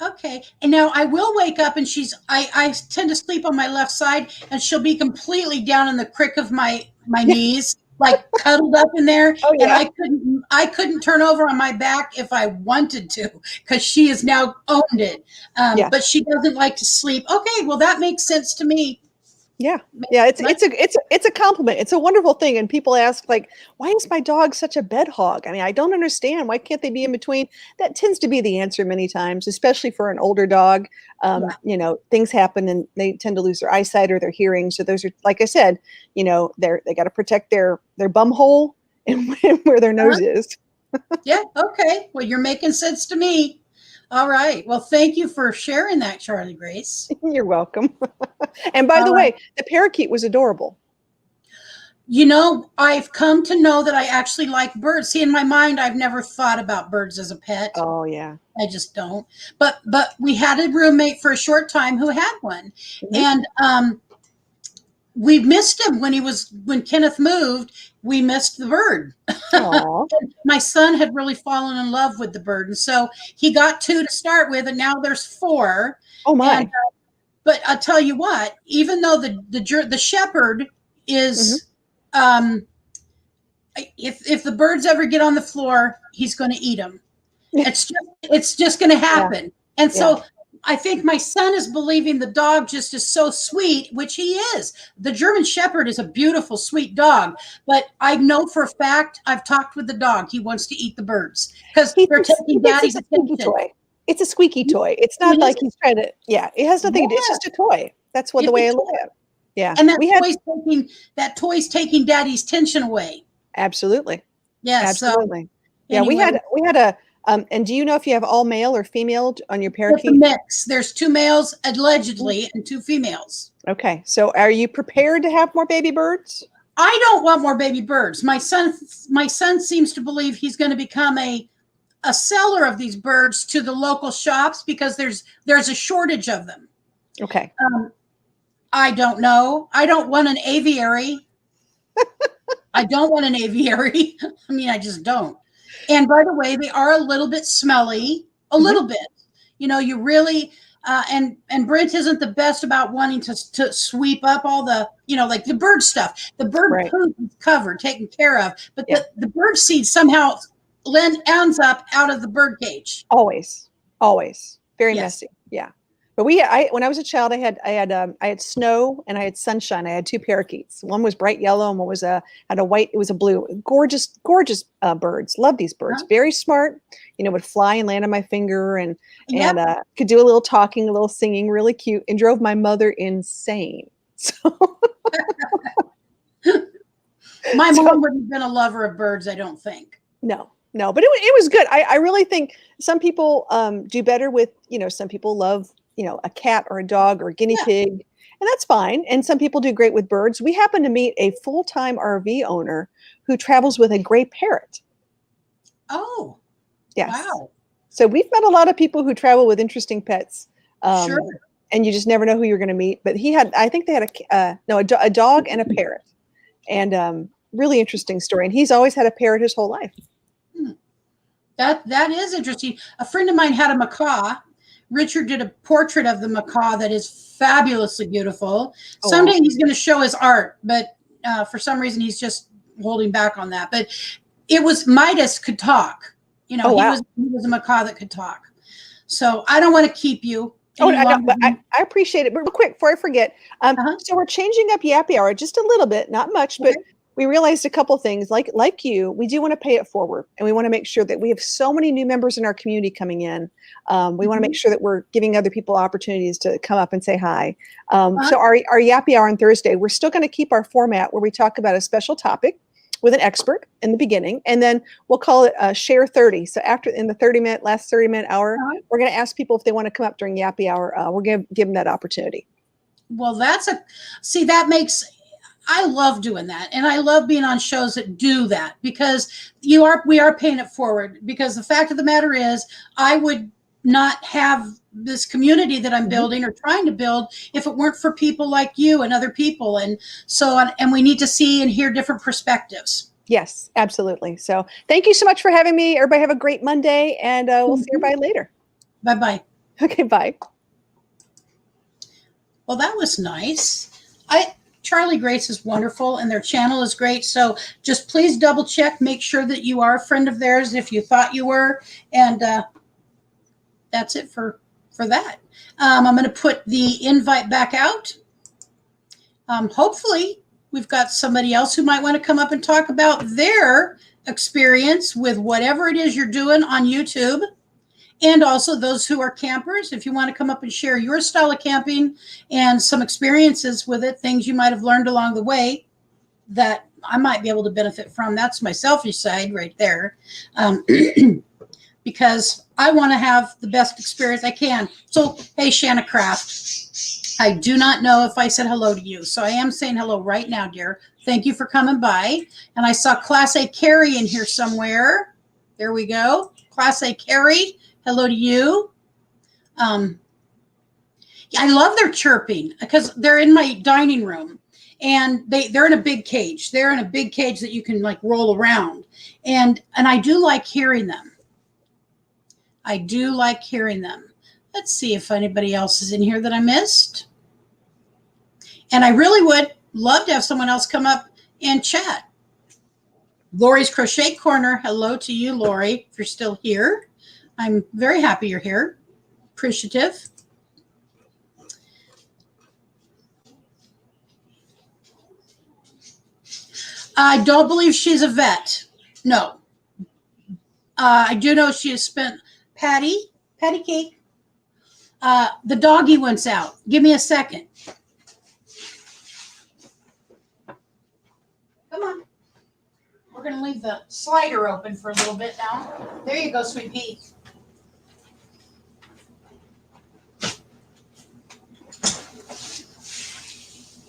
Okay. And now I will wake up, and I tend to sleep on my left side, and she'll be completely down in the crick of my knees, like cuddled up in there. Oh, yeah. And I couldn't turn over on my back if I wanted to, because she has now owned it. But she doesn't like to sleep. Okay. Well, that makes sense to me. Yeah. It's a compliment. It's a wonderful thing. And people ask, like, why is my dog such a bed hog? I don't understand. Why can't they be in between? That tends to be the answer many times, especially for an older dog. Things happen and they tend to lose their eyesight or their hearing. So those are, like I said, they got to protect their bum hole and where their nose is. Yeah. Okay. Well, you're making sense to me. All right. Well, thank you for sharing that, Charlie Grace. You're welcome. And by the way, the parakeet was adorable. You know, I've come to know that I actually like birds. See, in my mind, I've never thought about birds as a pet. Oh yeah. I just don't. But we had a roommate for a short time who had one, Mhm. and we missed him when Kenneth moved. We missed the bird. Aw. My son had really fallen in love with the bird, and so he got 2 to start with, and now there's 4. Oh my. And but I'll tell you what, even though the shepherd is, if the birds ever get on the floor, he's going to eat them. It's just going to happen. And so I think my son is believing the dog just is so sweet, which he is. The German Shepherd is a beautiful, sweet dog. But I know for a fact, I've talked with the dog. He wants to eat the birds because they're taking daddy's attention. Toy. It's a squeaky toy. It's not like he's trying to. Yeah, it has nothing to do. It's just a toy. That's what the way I look at it. Yeah, and that toy's taking daddy's tension away. Absolutely. Yeah, absolutely. So, yeah, anyway. we had a. And do you know if you have all male or female on your parakeet? It's a mix. There's 2 males allegedly and 2 females. Okay, so are you prepared to have more baby birds? I don't want more baby birds. My son seems to believe he's going to become a seller of these birds to the local shops because there's a shortage of them. Okay. I don't know. I don't want an aviary. I don't want an aviary. I mean, I just don't. And by the way, they are a little bit smelly, a little bit. You know, you really and Brent isn't the best about wanting to sweep up all the, like the bird stuff. The bird poop is covered, taken care of, but the bird seed somehow ends up out of the bird cage. Always very messy. Yeah. But when I was a child, I had snow and I had sunshine. I had 2 parakeets. One was bright yellow and one had a white. It was a blue. Gorgeous birds. Love these birds. Very smart. Would fly and land on my finger and could do a little talking, a little singing. Really cute, and drove my mother insane. So my mom wouldn't have been a lover of birds, I don't think. No, but it was good. I really think some people do better with, some people love, a cat or a dog or a guinea pig, and that's fine. And some people do great with birds. We happen to meet a full-time RV owner who travels with a gray parrot. Oh, yes. Wow. So we've met a lot of people who travel with interesting pets. Sure. And you just never know who you're going to meet. But I think they had a dog and a parrot, and really interesting story. And he's always had a parrot his whole life. That is interesting. A friend of mine had a macaw. Richard did a portrait of the macaw that is fabulously beautiful. Someday he's going to show his art, but for some reason he's just holding back on that. But it was Midas could talk. He was a macaw that could talk. So I don't want to keep you. I appreciate it. But real quick, before I forget, so we're changing up Yappy Hour just a little bit, not much, but we realized a couple things. Like you, we do want to pay it forward, and we want to make sure that we have so many new members in our community coming in. We want to make sure that we're giving other people opportunities to come up and say hi. So our Yappy Hour on Thursday, we're still going to keep our format where we talk about a special topic with an expert in the beginning, and then we'll call it Share 30. So in the last 30-minute hour, we're going to ask people if they want to come up during Yappy Hour. We're going to give them that opportunity. Well, I love doing that. And I love being on shows that do that because we are paying it forward, because the fact of the matter is I would not have this community that I'm building or trying to build if it weren't for people like you and other people. And we need to see and hear different perspectives. Yes, absolutely. So thank you so much for having me. Everybody have a great Monday, and we'll see everybody later. Bye-bye. Okay, bye. Well, that was nice. Charlie Grace is wonderful, and their channel is great. So just please double check, make sure that you are a friend of theirs if you thought you were. And that's it for that. I'm going to put the invite back out. Hopefully we've got somebody else who might want to come up and talk about their experience with whatever it is you're doing on YouTube. And also those who are campers, if you want to come up and share your style of camping and some experiences with it, things you might have learned along the way that I might be able to benefit from. That's my selfish side right there. Because I want to have the best experience I can. So, hey, Shanna Craft, I do not know if I said hello to you. So I am saying hello right now, dear. Thank you for coming by. And I saw Class A Carrie in here somewhere. There we go. Class A Carrie, hello to you. I love their chirping because they're in my dining room and they're in a big cage. They're in a big cage that you can like roll around. And I do like hearing them. I do like hearing them. Let's see if anybody else is in here that I missed. And I really would love to have someone else come up and chat. Lori's Crochet Corner. Hello to you, Lori, if you're still here. I'm very happy you're here. Appreciative. I don't believe she's a vet. No. I do know she has spent Patty Cake. The doggy went's out. Give me a second. Come on. We're going to leave the slider open for a little bit now. There you go, Sweet Pea.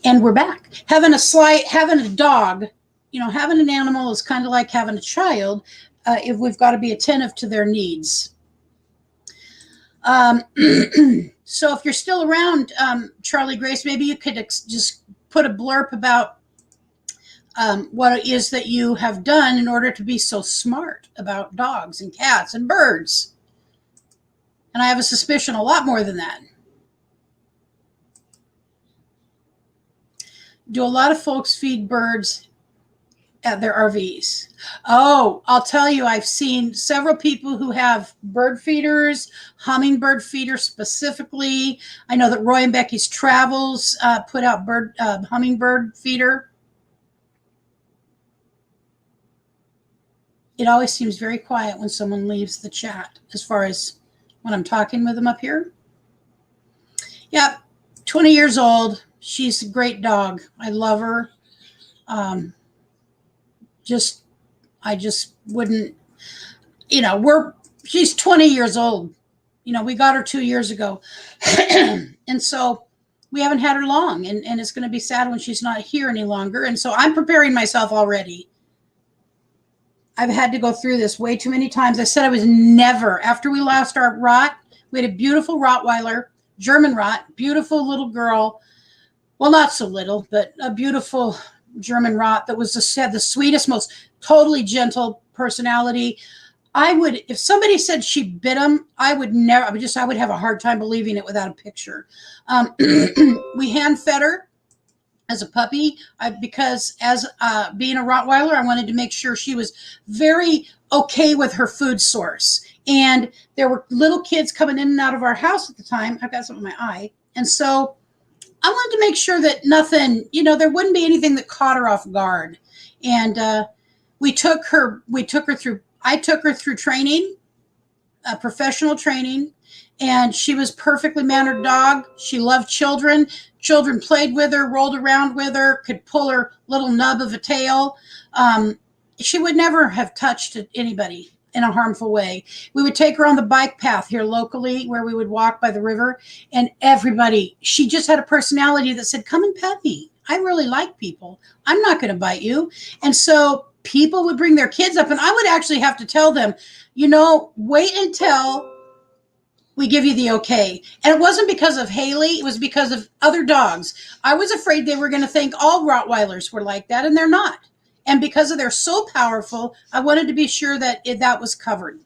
And we're back. Having a dog, having an animal is kind of like having a child. If we've got to be attentive to their needs. So if you're still around, Charlie Grace, maybe you could just put a blurb about what it is that you have done in order to be so smart about dogs and cats and birds. And I have a suspicion a lot more than that. Do a lot of folks feed birds at their RVs? Oh, I'll tell you, I've seen several people who have bird feeders, hummingbird feeders specifically. I know that Roy and Becky's Travels put out hummingbird feeder. It always seems very quiet when someone leaves the chat as far as when I'm talking with them up here. Yep, 20 years old. She's a great dog. I love her. I just wouldn't, she's 20 years old. We got her 2 years ago. And so we haven't had her long, and it's going to be sad when she's not here any longer. And so I'm preparing myself already. I've had to go through this way too many times. I said I was never, after we lost our Rot, we had a beautiful Rottweiler, German Rot, beautiful little girl. Well, not so little, but a beautiful German Rot that had the sweetest, most totally gentle personality. If somebody said she bit him, I would have a hard time believing it without a picture. We hand fed her as a puppy because as being a Rottweiler, I wanted to make sure she was very okay with her food source. And there were little kids coming in and out of our house at the time. I've got something in my eye. And so I wanted to make sure that nothing, there wouldn't be anything that caught her off guard. And I took her through training, professional training, and she was perfectly mannered dog. She loved children. Children played with her, rolled around with her, could pull her little nub of a tail. She would never have touched anybody in a harmful way. We would take her on the bike path here locally where we would walk by the river, and she just had a personality that said, come and pet me. I really like people. I'm not going to bite you. And so people would bring their kids up, and I would actually have to tell them, wait until we give you the okay. And it wasn't because of Haley. It was because of other dogs. I was afraid they were going to think all Rottweilers were like that, and they're not. And because they're so powerful, I wanted to be sure that that was covered.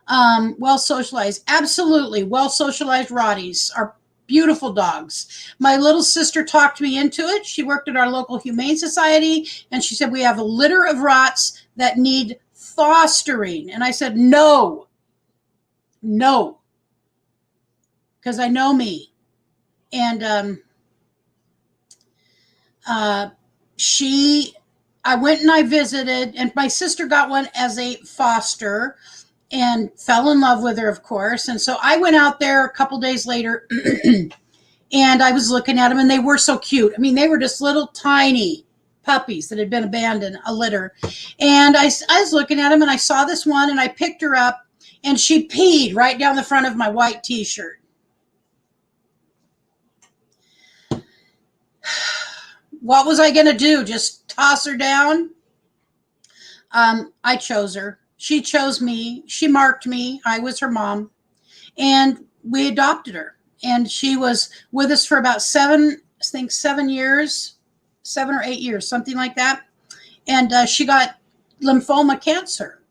Well socialized. Absolutely. Well socialized Rotties are beautiful dogs. My little sister talked me into it. She worked at our local humane society, and she said, we have a litter of Rots that need fostering. And I said, no, because I know me. And I went and I visited, and my sister got one as a foster and fell in love with her, of course. And so I went out there a couple days later and I was looking at them, and they were so cute. I mean, they were just little tiny puppies that had been abandoned, a litter. And I was looking at them, and I saw this one, and I picked her up, and she peed right down the front of my white t-shirt. what was I going to do? Just toss her down? I chose her. She chose me. She marked me. I was her mom. And we adopted her. And she was with us for about 7 years, 7 or 8 years, something like that. And she got lymphoma cancer.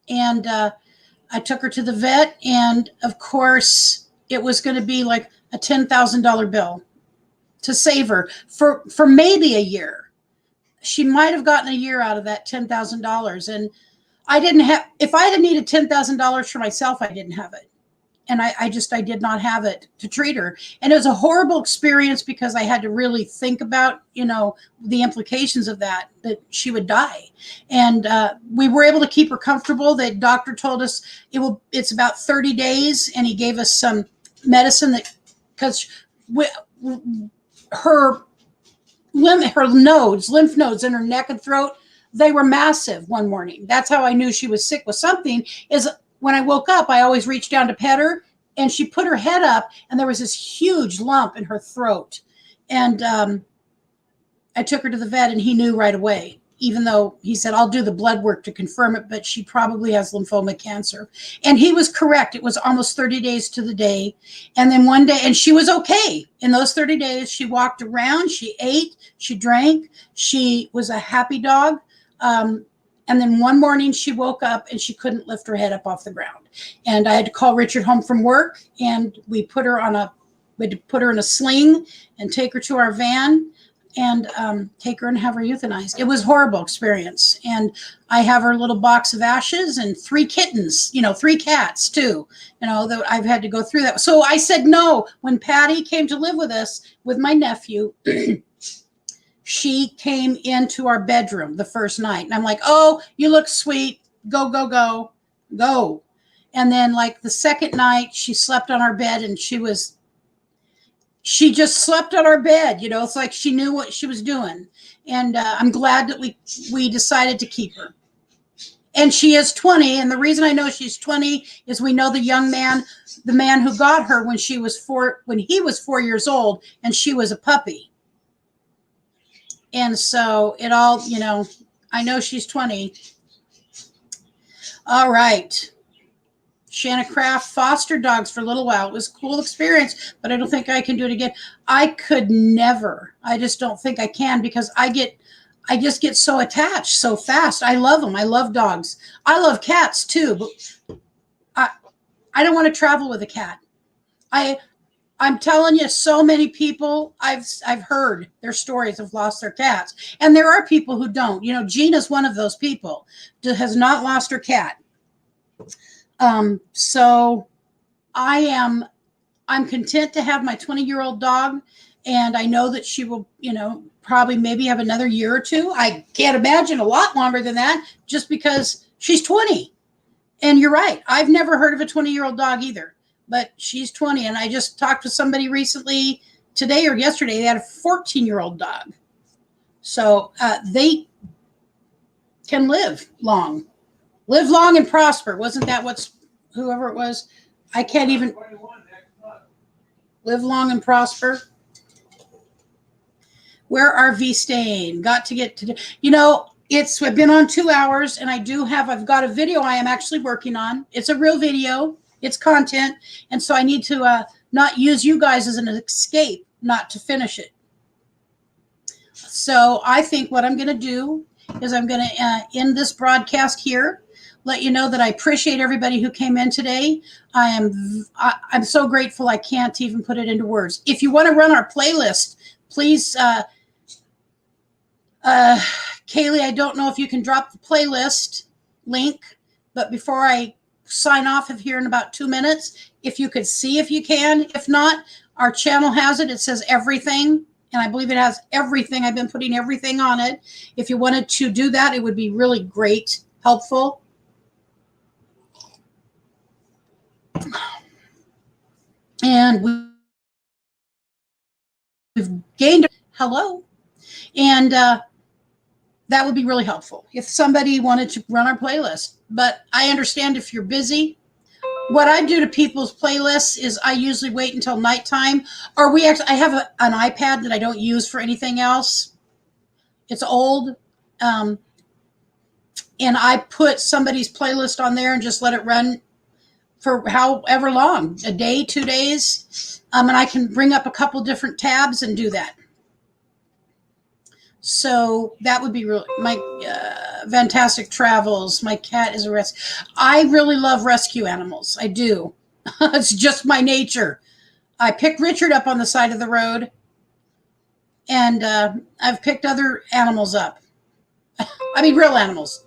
And I took her to the vet. And of course, it was going to be like a $10,000 bill to save her for maybe a year. She might have gotten a year out of that $10,000. And I didn't have, if I had needed $10,000 for myself, I didn't have it. And I did not have it to treat her. And it was a horrible experience because I had to really think about, the implications of that she would die. And we were able to keep her comfortable. The doctor told us it's about 30 days. And he gave us some medicine because her lymph nodes in her neck and throat, they were massive one morning. That's how I knew she was sick with something, is when I woke up, I always reached down to pet her, and she put her head up, and there was this huge lump in her throat. And I took her to the vet, and he knew right away, even though he said, I'll do the blood work to confirm it, but she probably has lymphoma cancer. And he was correct. It was almost 30 days to the day. And then one day, and she was okay. In those 30 days, she walked around, she ate, she drank, she was a happy dog. And then one morning she woke up and she couldn't lift her head up off the ground. And I had to call Richard home from work, and we had to put her in a sling and take her to our van and take her and have her euthanized. It was a horrible experience. And I have her little box of ashes and 3 kittens, 3 cats too, that I've had to go through that. So I said no. When Patty came to live with us, with my nephew, she came into our bedroom the first night. And I'm like, oh, you look sweet. Go, go, go, go. And then like the second night, she slept on our bed, and she just slept on our bed. It's like she knew what she was doing. And I'm glad that we decided to keep her. And she is 20. And the reason I know she's 20 is we know the man who got her when he was 4 years old, and she was a puppy. And so it all, I know she's 20. All right. Shanna Craft, foster dogs for a little while. It was a cool experience, but I don't think I can do it again. I could never. I just don't think I can, because I just get so attached so fast. I love them. I love dogs. I love cats too, but I don't want to travel with a cat. I'm telling you, so many people I've heard their stories have lost their cats. And there are people who don't. Gina's one of those people that has not lost her cat. So I'm content to have my 20-year-old dog. And I know that she will, probably maybe have another year or two. I can't imagine a lot longer than that, just because she's 20. And you're right. I've never heard of a 20-year-old dog either. But she's 20. And I just talked to somebody recently, today or yesterday, they had a 14-year-old dog. So they can live long and prosper. Wasn't that whoever it was? I can't even live long and prosper. Where are V staying? Got to get to, I've been on 2 hours, and I've got a video I am actually working on. It's a real video. It's content. And so I need to not use you guys as an escape, not to finish it. So I think what I'm going to do is I'm going to end this broadcast here, let you know that I appreciate everybody who came in today. I'm so grateful I can't even put it into words. If you want to run our playlist, please, Kaylee, I don't know if you can drop the playlist link, but before I sign off of here in about 2 minutes, if you could see if you can. If not, our channel has it. It says everything, and I believe it has everything. I've been putting everything on it. If you wanted to do that, it would be really great, helpful. And we've gained hello, and that would be really helpful if somebody wanted to run our playlist. But I understand if you're busy what I do to people's playlists is I usually wait until nighttime, or I have an iPad that I don't use for anything else. It's old. And I put somebody's playlist on there and just let it run for however long, a day, 2 days. And I can bring up a couple different tabs and do that. So that would be really my fantastic travels. My cat is a rescue. I really love rescue animals. I do. It's just my nature. I picked Richard up on the side of the road, and I've picked other animals up. I mean, real animals,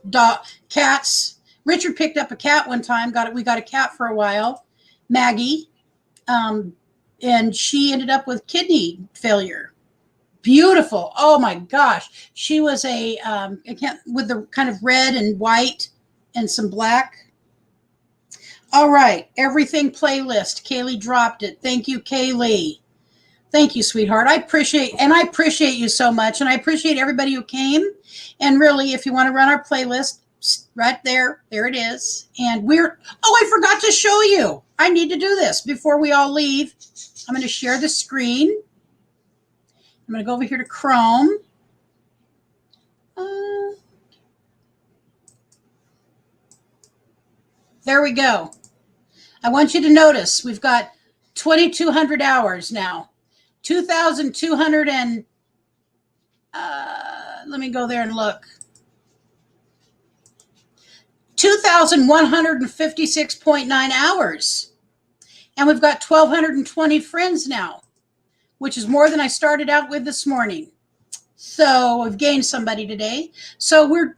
cats. Richard picked up a cat one time. We got a cat for a while, Maggie, and she ended up with kidney failure. Beautiful. Oh my gosh. She was with the kind of red and white and some black. All right. Everything playlist. Kaylee dropped it. Thank you, Kaylee. Thank you, sweetheart. I appreciate you so much. And I appreciate everybody who came. And really, if you want to run our playlist, right there it is. And I forgot to show you. I need to do this before we all leave. I'm going to share the screen. I'm going to go over here to Chrome. There we go. I want you to notice we've got 2,200 hours now. 2,200 and, let me go there and look. 2,156.9 hours. And we've got 1,220 friends now, which is more than I started out with this morning. So I've gained somebody today. So we're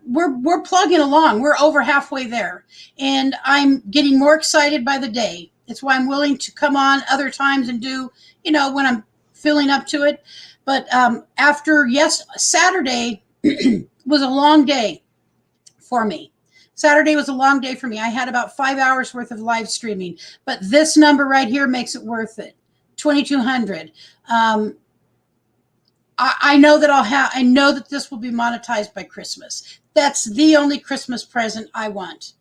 plugging along. We're over halfway there. And I'm getting more excited by the day. It's why I'm willing to come on other times and do, when I'm feeling up to it. But Saturday was a long day for me. Saturday was a long day for me. I had about 5 hours worth of live streaming. But this number right here makes it worth it. 2,200. I know that I know that this will be monetized by Christmas. That's the only Christmas present I want.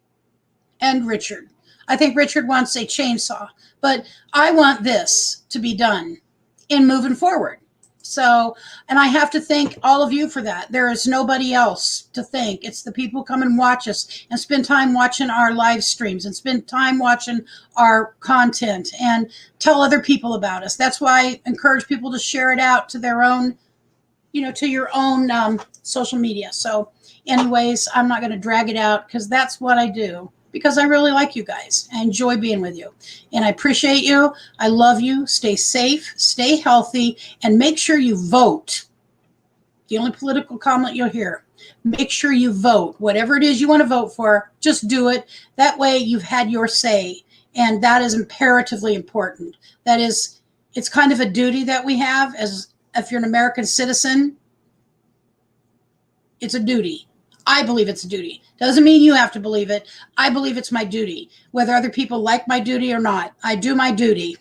And Richard. I think Richard wants a chainsaw, but I want this to be done in moving forward. So, and I have to thank all of you for that. There is nobody else to thank. It's the people who come and watch us and spend time watching our live streams and spend time watching our content and tell other people about us. That's why I encourage people to share it out to their own, to your own social media. So anyways, I'm not going to drag it out because that's what I do. Because I really like you guys. I enjoy being with you. And I appreciate you. I love you. Stay safe, stay healthy, and make sure you vote. The only political comment you'll hear. Make sure you vote. Whatever it is you want to vote for, just do it. That way you've had your say. And that is imperatively important. It's kind of a duty that we have as if you're an American citizen. It's a duty. I believe it's a duty. Doesn't mean you have to believe it. I believe it's my duty. Whether other people like my duty or not, I do my duty.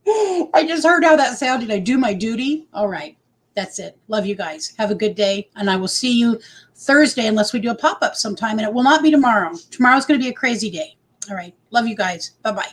I just heard how that sounded. I do my duty. All right. That's it. Love you guys. Have a good day. And I will see you Thursday unless we do a pop-up sometime. And it will not be tomorrow. Tomorrow's going to be a crazy day. All right. Love you guys. Bye-bye.